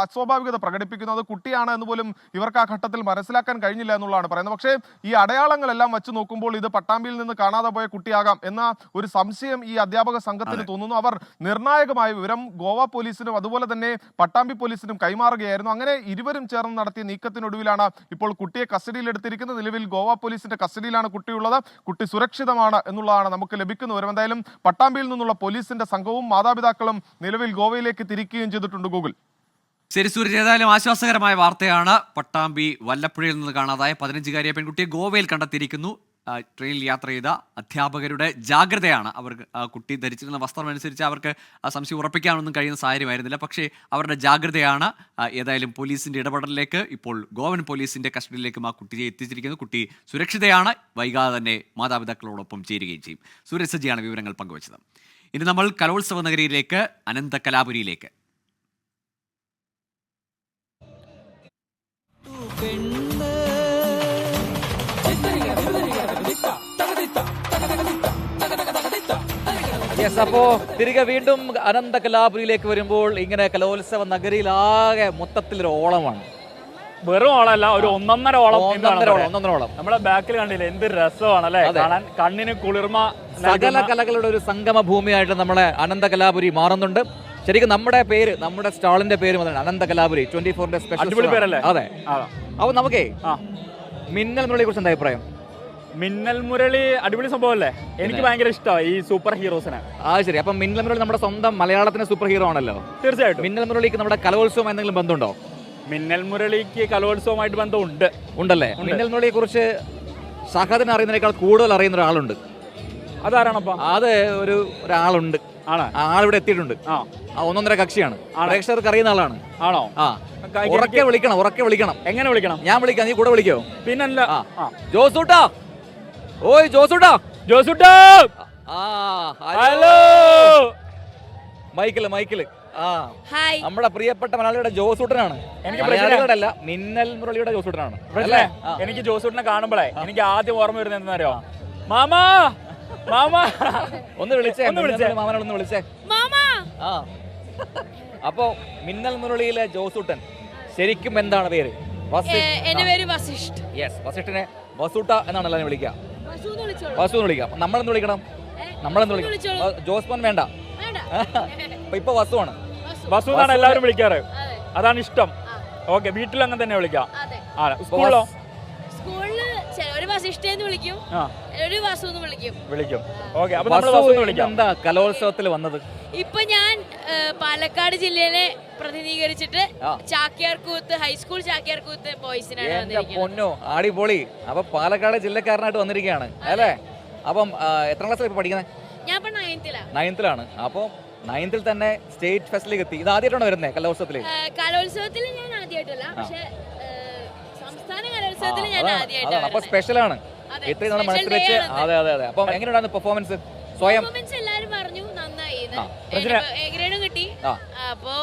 അസ്വാഭാവികത പ്രകടിപ്പിക്കുന്നത് കുട്ടിയാണ് എന്ന് പോലും ഇവർക്ക് ആ ഘട്ടത്തിൽ മനസ്സിലാക്കാൻ കഴിഞ്ഞില്ല എന്നുള്ളതാണ് പറയുന്നത്. പക്ഷേ ഈ അടയാളങ്ങളെല്ലാം വെച്ച് നോക്കുമ്പോൾ ഇത് പട്ടാമ്പിയിൽ നിന്ന് കാണാതെ പോയ കുട്ടിയാകാം എന്ന ഒരു സംശയം ഈ അധ്യാപക സംഘത്തിന് തോന്നുന്നു. അവർ നിർണായകമായ വിവരം ഗോവ പോലീസിനും അതുപോലെ തന്നെ പട്ടാമ്പി പോലീസിനും കൈമാറുകയായിരുന്നു. അങ്ങനെ ഇരുവരും ചേർന്ന് നടത്തിയ നീക്കത്തിനൊടുവിലാണ് ഇപ്പോൾ കുട്ടിയെ കസ്റ്റഡിയിലെടുത്തിരിക്കുന്നത്. നിലവിൽ ഗോവ പോലീസിന്റെ കസ്റ്റഡിയിലാണ് കുട്ടിയുള്ളത്. കുട്ടി സുരക്ഷിതമാണ് എന്നുള്ളതാണ് നമുക്ക് ലഭിക്കുന്ന വിവരം. എന്തായാലും പട്ടാമ്പിയിൽ നിന്നുള്ള പോലീസിന്റെ സംഘവും മാതാപിതാക്കളും നിലവിൽ ഗോവയിലേക്ക് തിരിക്കുകയും ചെയ്തിട്ടുണ്ട്. ഗൂഗിൾ, ശരി സൂരജ്, ഏതായാലും ആശ്വാസകരമായ വാർത്തയാണ്. പട്ടാമ്പി വല്ലപ്പുഴയിൽ നിന്ന് കാണാതായ 15-കാരിയെ പെൺകുട്ടിയെ ഗോവയിൽ കണ്ടെത്തിയിരിക്കുന്നു. ട്രെയിനിൽ യാത്ര ചെയ്ത അധ്യാപകരുടെ ജാഗ്രതയാണ്. അവർക്ക് കുട്ടി ധരിച്ചിരുന്ന വസ്ത്രം അനുസരിച്ച് അവർക്ക് സംശയം ഉറപ്പിക്കാനൊന്നും കഴിയുന്ന സാഹചര്യമായിരുന്നില്ല. പക്ഷേ അവരുടെ ജാഗ്രതയാണ് ഏതായാലും പോലീസിൻ്റെ ഇടപെടലിലേക്ക് ഇപ്പോൾ ഗോവൻ പോലീസിൻ്റെ കസ്റ്റഡിയിലേക്കും ആ കുട്ടിയെ എത്തിച്ചിരിക്കുന്നത്. കുട്ടി സുരക്ഷിതയാണ്. വൈകാതെ തന്നെ മാതാപിതാക്കളോടൊപ്പം ചേരുകയും ചെയ്യും. സൂരജ് സജിയാണ് വിവരങ്ങൾ പങ്കുവച്ചത്. ഇനി നമ്മൾ കലോത്സവ നഗരിയിലേക്ക്, അനന്ത കലാപുരിയിലേക്ക്. യെസ്, അപ്പോ തിരികെ വീണ്ടും അനന്ത കലാപുരിയിലേക്ക് വരുമ്പോൾ ഇങ്ങനെ കലോത്സവ നഗരിയിലാകെ മൊത്തത്തിലൊരു ഓളമാണ്. വെറും ഓളമല്ല, ഒരു ഒന്നൊന്നര ഓളം. നമ്മളെ ബാക്കിൽ കണ്ടില്ലേ, എന്ത് രസമാണ് അല്ലെ കാണാൻ, കണ്ണിന് കുളിർമ. സകല കലകളുടെ ഒരു സംഗമ ഭൂമിയായിട്ട് നമ്മളെ അനന്ത കലാപുരി മാറുന്നുണ്ട്. ശരിക്കും നമ്മുടെ പേര്, നമ്മുടെ സ്റ്റാളിന്റെ പേര് അനന്ത കലാപുരി 24ന്റെ സ്പെഷ്യൽ പേരല്ലേ? അതെ. അപ്പൊ നമുക്കേ മിന്നൽ മുരളിയെ കുറിച്ച് എന്താ അഭിപ്രായം? മിന്നൽ മുരളി അടിപൊളി സംഭവമല്ലേ? എനിക്ക് ഭയങ്കര ഇഷ്ടമാണ് ഈ സൂപ്പർ ഹീറോസിനെ. ശരി. അപ്പൊ മിന്നൽ മുരളി നമ്മുടെ സ്വന്തം മലയാളത്തിന്റെ സൂപ്പർ ഹീറോ ആണല്ലോ. തീർച്ചയായിട്ടും. മിന്നൽ മുരളിക്ക് നമ്മുടെ കലോത്സവം എന്തെങ്കിലും ബന്ധമുണ്ടോ? മിന്നൽ മുരളിക്ക് കലോത്സവമായിട്ട് ബന്ധമുണ്ട്. ഉണ്ടല്ലേ? മിന്നൽ മുരളിയെ കുറിച്ച് ഷഹദിനെ അറിയുന്നതിനേക്കാൾ കൂടുതൽ അറിയുന്ന ഒരാളുണ്ട്. അതാരാണപ്പോ? അത് ഒരാളുണ്ട്. ആളിവിടെ എത്തിയിട്ടുണ്ട്. ഒന്നൊന്നര കക്ഷിയാണ്. പ്രേക്ഷകർക്ക് അറിയുന്ന ആളാണ്. ആണോ? ഉറക്കെ വിളിക്കണം. എങ്ങനെ വിളിക്കണം? ഞാൻ വിളിക്കാം, നീ കൂടെ വിളിക്കോ? പിന്നല്ല. ജോസൂട്ടാ, ഓയ് ജോസൂട്ടാ. ഹലോ. മൈക്കില് നമ്മുടെ പ്രിയപ്പെട്ട മലയാളിയുടെ ജോസൂട്ടനാണ്. മലയാളികളുടെ മിന്നൽ മുരളിയുടെ ജോസൂട്ടനാണ്. എനിക്ക് ജോസൂട്ടനെ കാണുമ്പോഴേ എനിക്ക് ആദ്യം ഓർമ്മ വരുന്നത് എന്താണെന്നറിയോ? മാമാ ഒന്ന് വിളിച്ചേ, മാമനോടൊന്ന് വിളിച്ചേ. അപ്പോ മിന്നൽ മുരളിയിലെ ജോസൂട്ടൻ ശരിക്കും എന്താണ് പേര്? എന്റെ പേര് വസിഷ്ഠ്. യെസ്, വസിഷ്ഠിനെ വസൂട്ട എന്നാണല്ലോ വിളിക്കാം. വസു എന്ന് വിളിക്കാം. നമ്മളെന്ന് വിളിക്കണം. ജോസ്മോൻ വേണ്ട. ഇപ്പൊ വസുവാണ്. വസു എന്നാണ് എല്ലാവരും വിളിക്കാറ്. അതാണ് ഇഷ്ടം. ഓക്കെ, വീട്ടിൽ അങ്ങനെ തന്നെ വിളിക്കാം. സ്കൂളിലോ? സ്കൂളില് ചിലവര് വസിഷ്ഠേന്ന് വിളിക്കും, ചിലവര് വസു എന്ന് വിളിക്കും. ഓക്കെ, അപ്പൊ നമ്മൾ വസു എന്ന് വിളിക്കാം. എന്താ കലോത്സവത്തിൽ വന്നത്? ഇപ്പൊ ഞാൻ പാലക്കാട് ജില്ലയിലെ പ്രതിനിധീകരിച്ചിട്ട് ചാക്യാർകൂത്ത് ഹൈസ്കൂൾ ചാക്യാർകൂത്ത് ബോയ്സിനാണ് വന്നിരിക്കുന്നത്. പൊന്നോ, അടിപൊളി. അപ്പൊ പാലക്കാട് ജില്ലക്കാരനായിട്ട് വന്നിരിക്കുകയാണ് അല്ലേ? അപ്പം എത്ര ക്ലാസ്സിലാണ് ഇപ്പൊ പഠിക്കുന്നത്? ഞാൻ ഇപ്പൊ 9th-ലാണ്. അപ്പൊ 9th-ൽ തന്നെ സ്റ്റേറ്റ് ഫെസ്റ്റിലേക്ക് എത്തി. ഇത് ആദ്യമായിട്ടാണ് വരുന്നത് കലോത്സവത്തില്? കലോത്സവത്തിൽ ഞാൻ ആദ്യമായിട്ടല്ല, പക്ഷെ സംസ്ഥാന കലോത്സവത്തിൽ ഞാൻ ആദ്യമായിട്ടാണ്. അപ്പൊ സ്പെഷ്യലാണ്. ഇത്രയും നമ്മൾ മനസ്സിൽ. അതെ. അപ്പൊ എങ്ങനെയുണ്ടായിരുന്നു പെർഫോമൻസ്? സ്വയം എല്ലാരും പറഞ്ഞു നന്നായി, ഗ്രേഡും കിട്ടി. അപ്പൊ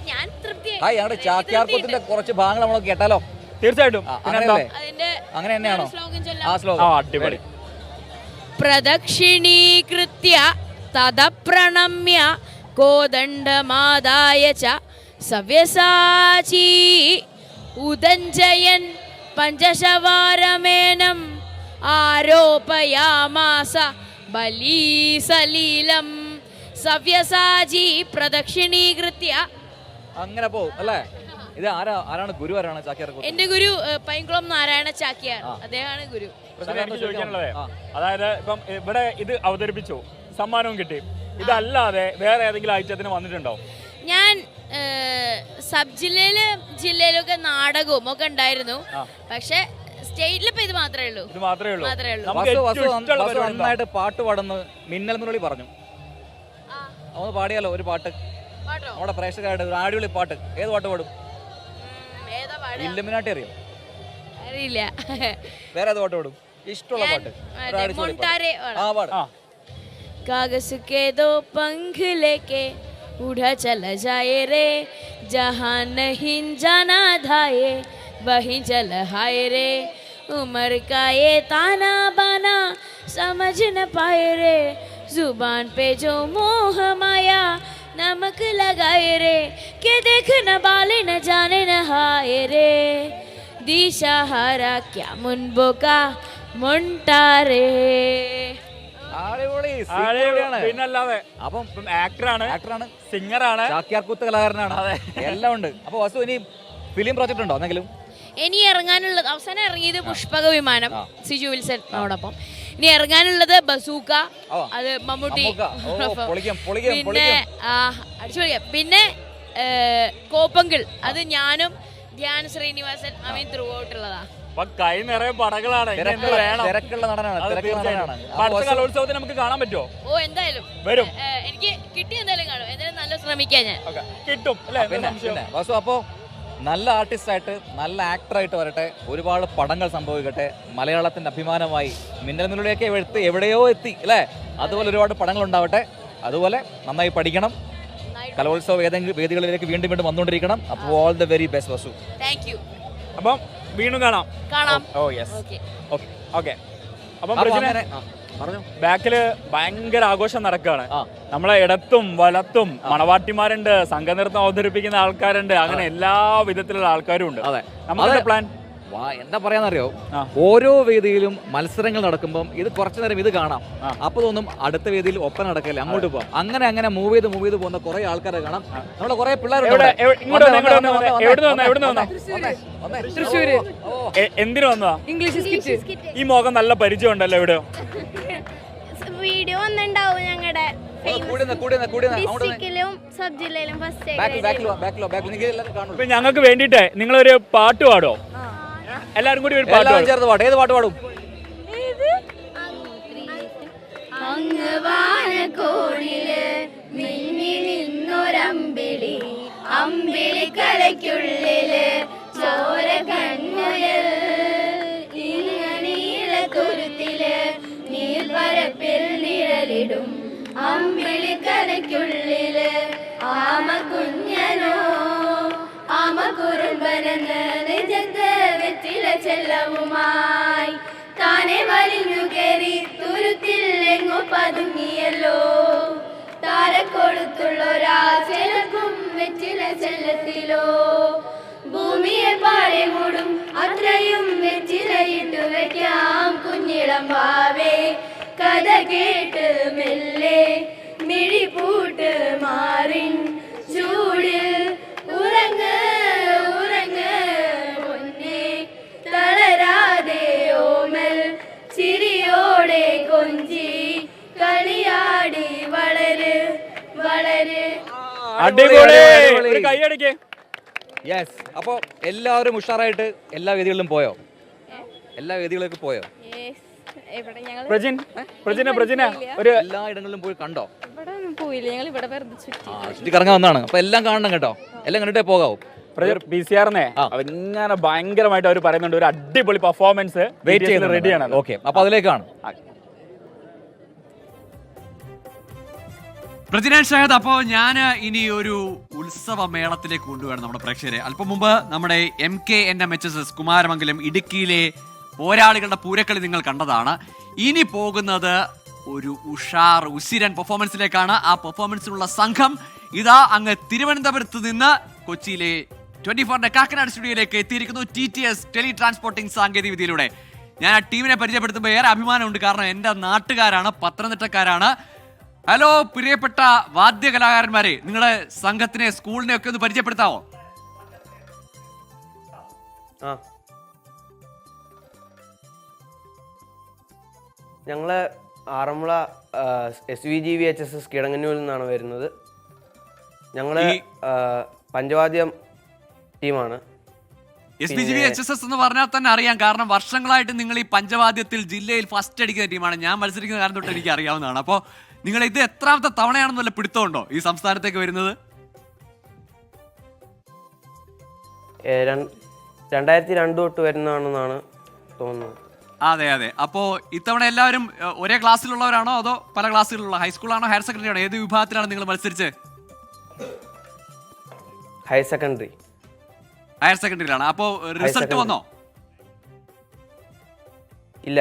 ഞാൻ തൃപ്തിയായി. ഞങ്ങളുടെ ചാക്യാർകൂത്തിന്റെ കുറച്ച് ഭാഗങ്ങൾ നമ്മളൊക്കെ കേട്ടാലോ? തീർച്ചയായിട്ടും. അങ്ങനെ തന്നെയാണോ? അടിപൊളി. പ്രദക്ഷിണീകൃത്യ തദപ്രണമ്യ കോദണ്ഡമാദായ ച സവ്യസാചീ ഉദഞ്ജയൻ പഞ്ചശവാരമേനം ആരോപയാമാസ ബലീസലീലം സവ്യസാചീ പ്രദക്ഷിണീകൃത്യ. അങ്ങനെ പോവും അല്ലേ? ഇത് ആരാണ് ഗുരു? ആരാണ് ചാക്യാർകൂത്ത്? എന്റെ ഗുരു പൈങ്കുളം നാരായണ ചാക്യാർ, അദ്ദേഹമാണ് ഗുരു. അതായത് ഇപ്പം ഇവിടെ ഇത് അവതരിപ്പിച്ചു, സമ്മാനവും കിട്ടി. ഇതല്ലാതെ വേറെ ഏതെങ്കിലും ഐറ്റത്തിന് വന്നിട്ടുണ്ടോ? ഞാൻ സബ് ജില്ലയിലൊക്കെ നാടകവും ഒക്കെ ഉണ്ടായിരുന്നു, പക്ഷെ സ്റ്റേറ്റിലിപ്പോ ഇത് മാത്രമേ ഉള്ളൂ. നന്നായിട്ട് പാട്ട് പാടുന്നു മിന്നൽ മുരളി പറഞ്ഞു. ഒന്ന് പാടിയാലോ ഒരു പാട്ട്? നമ്മുടെ പ്രേക്ഷകരായിട്ട് ഒരു അടിപൊളി പാട്ട്. ഏത് പാട്ട് പാടും? ഇല്ലുമിനാട്ടി അറിയോ? അറിയില്ല. വേറെ ഏത് പാട്ട് പാടും? ഇഷ്ടമുള്ള പാട്ട്. कागज के दो पंख लेके उड़ा चला जाए रे, जहाँ नहीं जाना धाये वहीं चल हाय रे, उम्र का ये ताना बाना समझ न पाए रे, जुबान पे जो मोह माया नमक लगाए रे, के देख न बाले न जाने न हाय रे, दिशा हारा क्या मुनबो का मुंटारे. പിന്നല്ലാതെ. അപ്പം ആക്ടറാണ്, സിംഗറാണ്, ചാക്യാർകൂത്ത് കലാകാരനാണ്, എല്ലാം ഉണ്ട്. അപ്പൊ വസു ഇനി ഫിലിം പ്രോജക്റ്റ് ഉണ്ടോ എന്തെങ്കിലും? ഇനി ഇറങ്ങാനുള്ളത്, അവസാനം ഇറങ്ങിയത് പുഷ്പക വിമാനം സിജു വിൽസനോടൊപ്പം. ഇനി ഇറങ്ങാനുള്ളത് ബസൂക്ക, അത് മമ്മൂട്ടി. പിന്നെ അടിച്ചുപൊളിക്കാം. പിന്നെ കോപ്പങ്കിൾ, അത് ഞാനും ധ്യാൻ ശ്രീനിവാസൻ അവൻ ത്രൂ ഔട്ടുള്ളതാ. അപ്പൊ കൈ നിറയെ പടകളാണ്. ഇനി എന്ത് വേണം? തിരക്കുള്ള നടനാണ്, അത് തിരക്കുള്ള തീർച്ചയായും. നടനാണ്. അപ്പൊ അടുത്ത കലോത്സവത്തിന് നമുക്ക് കാണാൻ പറ്റുമോ? ഓ എന്തായാലും വരും. എനിക്ക് കിട്ടി എന്തായാലും കാണും. എന്തായാലും നല്ല ശ്രമിക്കാം ഞാൻ. കിട്ടും അല്ലേ? പിന്നെ വാസു, അപ്പോ നല്ല ആർട്ടിസ്റ്റായിട്ട് നല്ല ആക്ടറായിട്ട് വരട്ടെ, ഒരുപാട് പടങ്ങൾ സംഭവിക്കട്ടെ, മലയാളത്തിന്റെ അഭിമാനമായി മിന്നൽ മുന്നിലേക്ക് എവിടെയോ എത്തി അല്ലേ, അതുപോലെ ഒരുപാട് പടങ്ങൾ ഉണ്ടാവട്ടെ. അതുപോലെ നന്നായി പഠിക്കണം, കലോത്സവ വേദികളിലേക്ക് വീണ്ടും വീണ്ടും വന്നുകൊണ്ടിരിക്കണം. അപ്പോൾ all the very best Vasu. Thank you. അപ്പം വീണ്ടും കാണാം. Oh yes. ഓക്കെ. ഓക്കെ. അപ്പം ബാക്കില് ഭയങ്കര ആഘോഷം നടക്കുകയാണ്. നമ്മളെ ഇടത്തും വലത്തും മണവാട്ടിമാരുണ്ട്, സംഘനൃത്തം അവതരിപ്പിക്കുന്ന ആൾക്കാരുണ്ട്, അങ്ങനെ എല്ലാ വിധത്തിലുള്ള ആൾക്കാരും ഉണ്ട്. നമ്മുടെ പ്ലാൻ എന്താ പറയാന്നറിയോ, ഓരോ വേദിയിലും മത്സരങ്ങൾ നടക്കുമ്പോൾ ഇത് കുറച്ചു നേരം ഇത് കാണാം, അപ്പൊ തോന്നും അടുത്ത വേദിയിൽ ഒപ്പം നടക്കില്ല, അങ്ങോട്ട് പോകാം. അങ്ങനെ അങ്ങനെ മൂവ് ചെയ്ത് പോകുന്ന കുറെ ആൾക്കാരെ കാണാം. നമ്മളെ കുറെ പിള്ളേരുണ്ട്. എന്തിനു വന്നതാ? ഇംഗ്ലീഷ് ഈ മുഖം നല്ല പരിചയം ഉണ്ടല്ലോ. എവിടെ വീഡിയോ ഒന്നുണ്ടാവും ഞങ്ങളുടെ ഡിസ്ട്രിക്റ്റിലും സബ് ജില്ലയിലും ഫസ്റ്റ്. ഞങ്ങൾക്ക് വേണ്ടിട്ടേ നിങ്ങളൊരു പാട്ട് പാടോ? എല്ലാരും കൂടി ഒരു പാട്ട് ചേർത്ത് പാടും. ഏത് പാട്ട് പാടും? അങ്ങ് വാനക്കോണില് മിന്നി നിന്നൊരമ്പിളി, അമ്പിളി കലയ്ക്കുള്ളില് ചോര കൺമുയൽ, നീല തുരുത്തില് നീർപ്പരപ്പിൽ നിഴലിടും അമ്പിളി കലയ്ക്കുള്ളില് ആമ കുഞ്ഞനോ ആമ കുറുമ്പനെന്ന് നെഞ്ചത്ത് വെറ്റില ചെല്ലവുമായി താനെ വലിഞ്ഞു കയറി തുരുത്തിൽ എങ്ങോ പതുങ്ങിയല്ലോ. താരക്കൊടുത്തുള്ളൊരാ ചിലക്കും വെറ്റില ചെല്ലത്തിലോ, ഭൂമിയെ പാടെ മൂടും അത്രയും വെറ്റിലയിട്ടു വെക്കാം കുഞ്ഞിളം ഭാവേ. കഥ കേട്ട് മെല്ലെ മിഴിപൂട്ട് മാറിൻ ചൂടിൽ ഉറങ്ങ് ഉറങ്ങ് പൊന്നേ, തളരാതെ ഓമൽ ചിരിയോടെ കൊഞ്ചി കളിയാടി വളര് വളര്. അടിപൊളി, കൈയടിക്കേ. യെസ്. അപ്പോ എല്ലാവരും ഉഷാറായിട്ട് എല്ലാ വേദികളിലും പോയോ? എല്ലാ വേദികളിലേക്ക് പോയോ? എല്ലാ ഇടങ്ങളിലും പോയി കണ്ടോ? പോയില്ല, ഞങ്ങൾ ഇവിടെ ചുറ്റി കറങ്ങാൻ വന്നാണ്. അപ്പൊ എല്ലാം കാണണം കേട്ടോ, എല്ലാം കണ്ടിട്ടേ പോകാവൂ. ഇങ്ങനെ ഭയങ്കരമായിട്ട് അവർ പറയുന്നുണ്ട്, ഒരു അടിപൊളി പെർഫോമൻസ് വെയിറ്റ് ചെയ്ത് റെഡിയാണ്. ഓക്കെ, അപ്പൊ അതിലേക്കാണ് പ്രതിനാഥ് ഷഹദ്. അപ്പോൾ ഞാൻ ഇനി ഒരു ഉത്സവ മേളത്തിലേക്ക് കൊണ്ടുവരണം നമ്മുടെ പ്രേക്ഷകരെ. അല്പം മുമ്പ് നമ്മുടെ MKNMHSS കുമാരമംഗലം ഇടുക്കിയിലെ പോരാളികളുടെ പൂരക്കളി നിങ്ങൾ കണ്ടതാണ്. ഇനി പോകുന്നത് ഒരു ഉസിരൻ പെർഫോമൻസിലേക്കാണ്. ആ പെർഫോമൻസിലുള്ള സംഘം ഇതാ അങ്ങ് തിരുവനന്തപുരത്ത് നിന്ന് കൊച്ചിയിലെ 24 കാക്കനാട് സ്റ്റുഡിയോയിലേക്ക് എത്തിയിരിക്കുന്നു. TTS ടെലി ട്രാൻസ്പോർട്ടിംഗ് സാങ്കേതിക വിദ്യയിലൂടെ. ഞാൻ ആ ടീമിനെ പരിചയപ്പെടുത്തുമ്പോൾ ഏറെ അഭിമാനമുണ്ട്, കാരണം എൻ്റെ നാട്ടുകാരാണ്, പത്തനംതിട്ടക്കാരാണ്. ഹലോ പ്രിയപ്പെട്ട വാദ്യ കലാകാരന്മാരെ, നിങ്ങളുടെ സംഘത്തിനെ സ്കൂളിനെ ഒക്കെ ഒന്ന് പരിചയപ്പെടുത്താവോ? ഞങ്ങള് ആറന്മുള SVGVHSS കിടങ്ങന്നൂരിൽ നിന്നാണ് വരുന്നത്. ഞങ്ങള് പഞ്ചവാദ്യം ടീമാണ്. SVGVHSS എന്ന് പറഞ്ഞാൽ തന്നെ അറിയാം, കാരണം വർഷങ്ങളായിട്ട് നിങ്ങൾ ഈ പഞ്ചവാദ്യത്തിൽ ജില്ലയിൽ ഫസ്റ്റ് അടിക്കുന്ന ടീമാണ്. ഞാൻ മത്സരിക്കുന്ന കാര്യം തൊട്ട് എനിക്ക് അറിയാവുന്നതാണ്. അപ്പോൾ നിങ്ങൾ ഇത് എത്രാമത്തെ തവണയാണെന്നല്ല പിടുത്തമുണ്ടോ ഈ സംസ്ഥാനത്തേക്ക് വരുന്നത്? 2002 തൊട്ട് വരുന്നതാണെന്നാണ് തോന്നുന്നത്. അതെ അതെ. അപ്പോൾ ഇത്തവണ എല്ലാവരും ഒരേ ക്ലാസ്സിലുള്ളവരാണോ അതോ പല ക്ലാസ്സുകളിലുള്ള, ഹൈസ്കൂളാണോ ഹയർ സെക്കൻഡറി ആണോ, ഏത് വിഭാഗത്തിലാണ് നിങ്ങൾ മത്സരിച്ചത്? ഹയർ സെക്കൻഡറിയിലാണ്. അപ്പോൾ റിസൾട്ട് വന്നോ? ഇല്ല.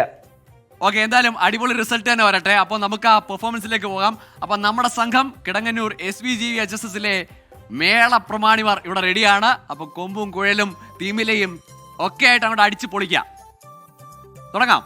ഓക്കെ, എന്തായാലും അടിപൊളി റിസൾട്ട് തന്നെ വരട്ടെ. അപ്പോൾ നമുക്ക് ആ പെർഫോമൻസിലേക്ക് പോകാം. അപ്പം നമ്മുടെ സംഘം കിടങ്ങന്നൂർ SVGVHSSലെ മേള പ്രമാണിമാർ ഇവിടെ റെഡിയാണ്. അപ്പോൾ കൊമ്പും കുഴലും തീമിലയും ഒക്കെ ആയിട്ട് അങ്ങോട്ട് അടിച്ച് പൊളിക്കാം. തുടങ്ങാം.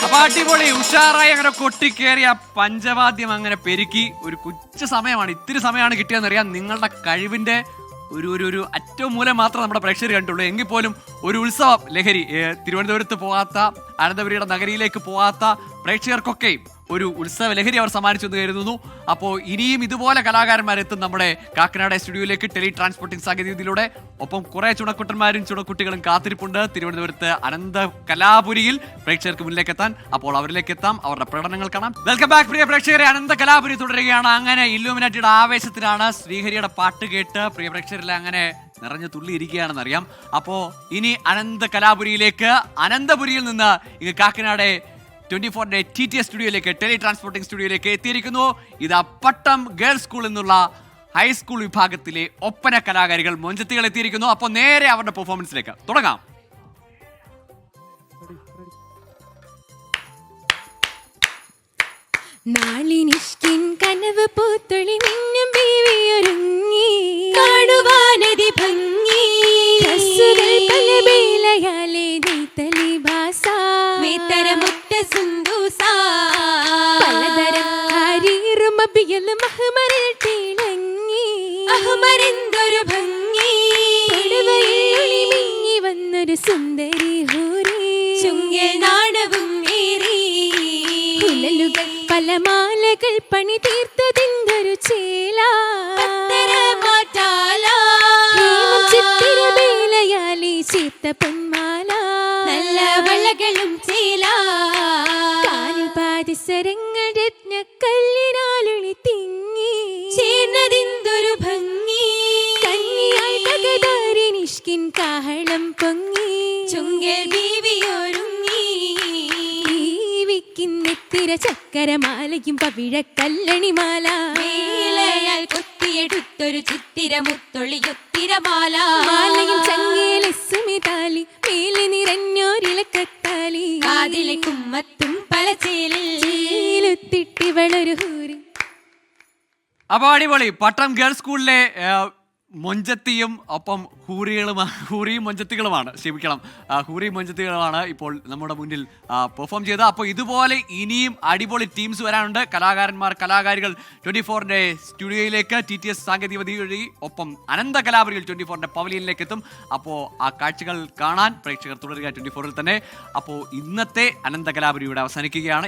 അപ്പൊ അടിപൊളി ഉഷാറായി അങ്ങനെ കൊട്ടിക്കേറിയ പഞ്ചവാദ്യം അങ്ങനെ പെരുക്കി ഒരു കൊച്ചു സമയമാണ്, ഇത്തിരി സമയമാണ് കിട്ടിയതെന്നറിയാം. നിങ്ങളുടെ കഴിവിന്റെ ഒരു അറ്റവും മൂലം മാത്രം നമ്മുടെ പ്രേക്ഷകർ കണ്ടുള്ളൂ. എങ്കിൽ പോലും ഒരു ഉത്സവ ലഹരി തിരുവനന്തപുരത്ത് പോകാത്ത, അനന്തപുരിയുടെ നഗരിയിലേക്ക് പോകാത്ത പ്രേക്ഷകർക്കൊക്കെ ഒരു ഉത്സവ ലഹരി അവർ സമ്മാനിച്ചു എന്ന് കരുതുന്നു. അപ്പോൾ ഇനിയും ഇതുപോലെ കലാകാരന്മാരെത്തും നമ്മുടെ കാക്കനാട് സ്റ്റുഡിയോയിലേക്ക് ടെലി ട്രാൻസ്പോർട്ടിംഗ് സാങ്കേതികതയിലൂടെ. ഒപ്പം കുറെ ചുണക്കുട്ടന്മാരും ചുണക്കുട്ടികളും കാത്തിരിപ്പുണ്ട് തിരുവനന്തപുരത്ത് അനന്ത കലാപുരിയിൽ പ്രേക്ഷകർക്ക് മുന്നിലേക്ക് എത്താൻ. അപ്പോൾ അവരിലേക്ക് എത്താം, അവരുടെ പ്രകടനങ്ങൾ കാണാം. വെൽക്കം ബാക്ക് പ്രിയ പ്രേക്ഷകരെ. അനന്ത കലാപുരി തുടരുകയാണ്. അങ്ങനെ ഇല്ലുമിനാറ്റിയുടെ ആവേശത്തിലാണ് ശ്രീഹരിയുടെ പാട്ട് കേട്ട് പ്രിയ പ്രേക്ഷകരിലെ അങ്ങനെ നിറഞ്ഞു തുള്ളിയിരിക്കുകയാണെന്നറിയാം. അപ്പോൾ ഇനി അനന്ത കലാപുരിയിലേക്ക്, അനന്തപുരിയിൽ നിന്ന് കാക്കനാട് 24 TTS സ്റ്റുഡിയോയിലേക്ക്, ടെലി ട്രാൻസ്പോർട്ടിംഗ് സ്റ്റുഡിയോയിലേക്ക് എത്തിയിരിക്കുന്നു. ഇത് പട്ടം ഗേൾസ് സ്കൂളിൽ നിന്നുള്ള ഹൈസ്കൂൾ വിഭാഗത്തിലെ ഒപ്പന കലാകാരികൾ മൊഞ്ചത്തികൾ എത്തിയിരിക്കുന്നു. അപ്പോൾ നേരെ അവരുടെ പെർഫോമൻസിലേക്ക് തുടങ്ങാം. നാളിനിഷ്കിൻ കനവ് പൂത്തൊളി മിന്നും ബീവിയൊരുങ്ങി കാണുവാനതി ഭംഗി കസുകൾ പല ബേലയാലെ നീത്തലി ഭാസ വേത്തരമുട്ട സുന്ദൂസ പലതരം കാരീറും അബിയൽ മഹമറിൽ തിളങ്ങി അഹമരെന്തൊരു ഭംഗി കൊടുവയിൽ മിങ്ങി വന്നൊരു സുന്ദരി ഹൂരി ചുങ്കിൽ നാണവും ഏറി കുലലുകൾ പല മാലകൾ പണി തീർത്തതിന്തൊരു ചേല ചിത്തിരവേലയാലി ചീത്ത പൊന്മാല നല്ല വളകളും ചേല കാലിൽ പാതിസരങ്ങൾ രത്നക്കല്ലിനാലുളി തിങ്ങി ചേർന്നതിന്തൊരു ഭംഗി കന്നിയായി തകതാരി നിഷ്കിൻ കാഹളം പൊങ്ങി ചുങ്കൽ ബീവിയൊരുങ്ങി ിര ചക്കരമാലയും പവിഴ കല്ലണിമാല മേലയാൽ കൊത്തിയെടുത്തൊരു ചിത്തിരമുത്തൊളിയൊത്തിരമാല മാലയും ചങ്ങേലെ സുമിതാലി മേലെ നിറഞ്ഞോരിലക്കത്താലി കാതിലെ കുമ്മത്തും പല ചേലുത്തിട്ടിവളൊരു ഹൂരി. അപ്പോൾ അടിപൊളി. പട്ടം ഗേൾസ് സ്കൂളിലെ മൊഞ്ചത്തിയും ഒപ്പം ഹൂറിയും മൊഞ്ചത്തികളുമാണ്, ക്ഷമിക്കണം, ഹൂറിയും മൊഞ്ചത്തികളുമാണ് ഇപ്പോൾ നമ്മുടെ മുന്നിൽ പെർഫോം ചെയ്തത്. അപ്പോൾ ഇതുപോലെ ഇനിയും അടിപൊളി ടീംസ് വരാനുണ്ട്. കലാകാരികൾ 24 സ്റ്റുഡിയോയിലേക്ക് TTS സാങ്കേതികവിദ്യ വഴി, ഒപ്പം അനന്ത കലാപുരികൾ 24 പവലിയനിലേക്ക് എത്തും. അപ്പോൾ ആ കാഴ്ചകൾ കാണാൻ പ്രേക്ഷകർ തുടരുക 24 തന്നെ. അപ്പോൾ ഇന്നത്തെ അനന്ത കലാപുരി ഇവിടെ അവസാനിക്കുകയാണ്.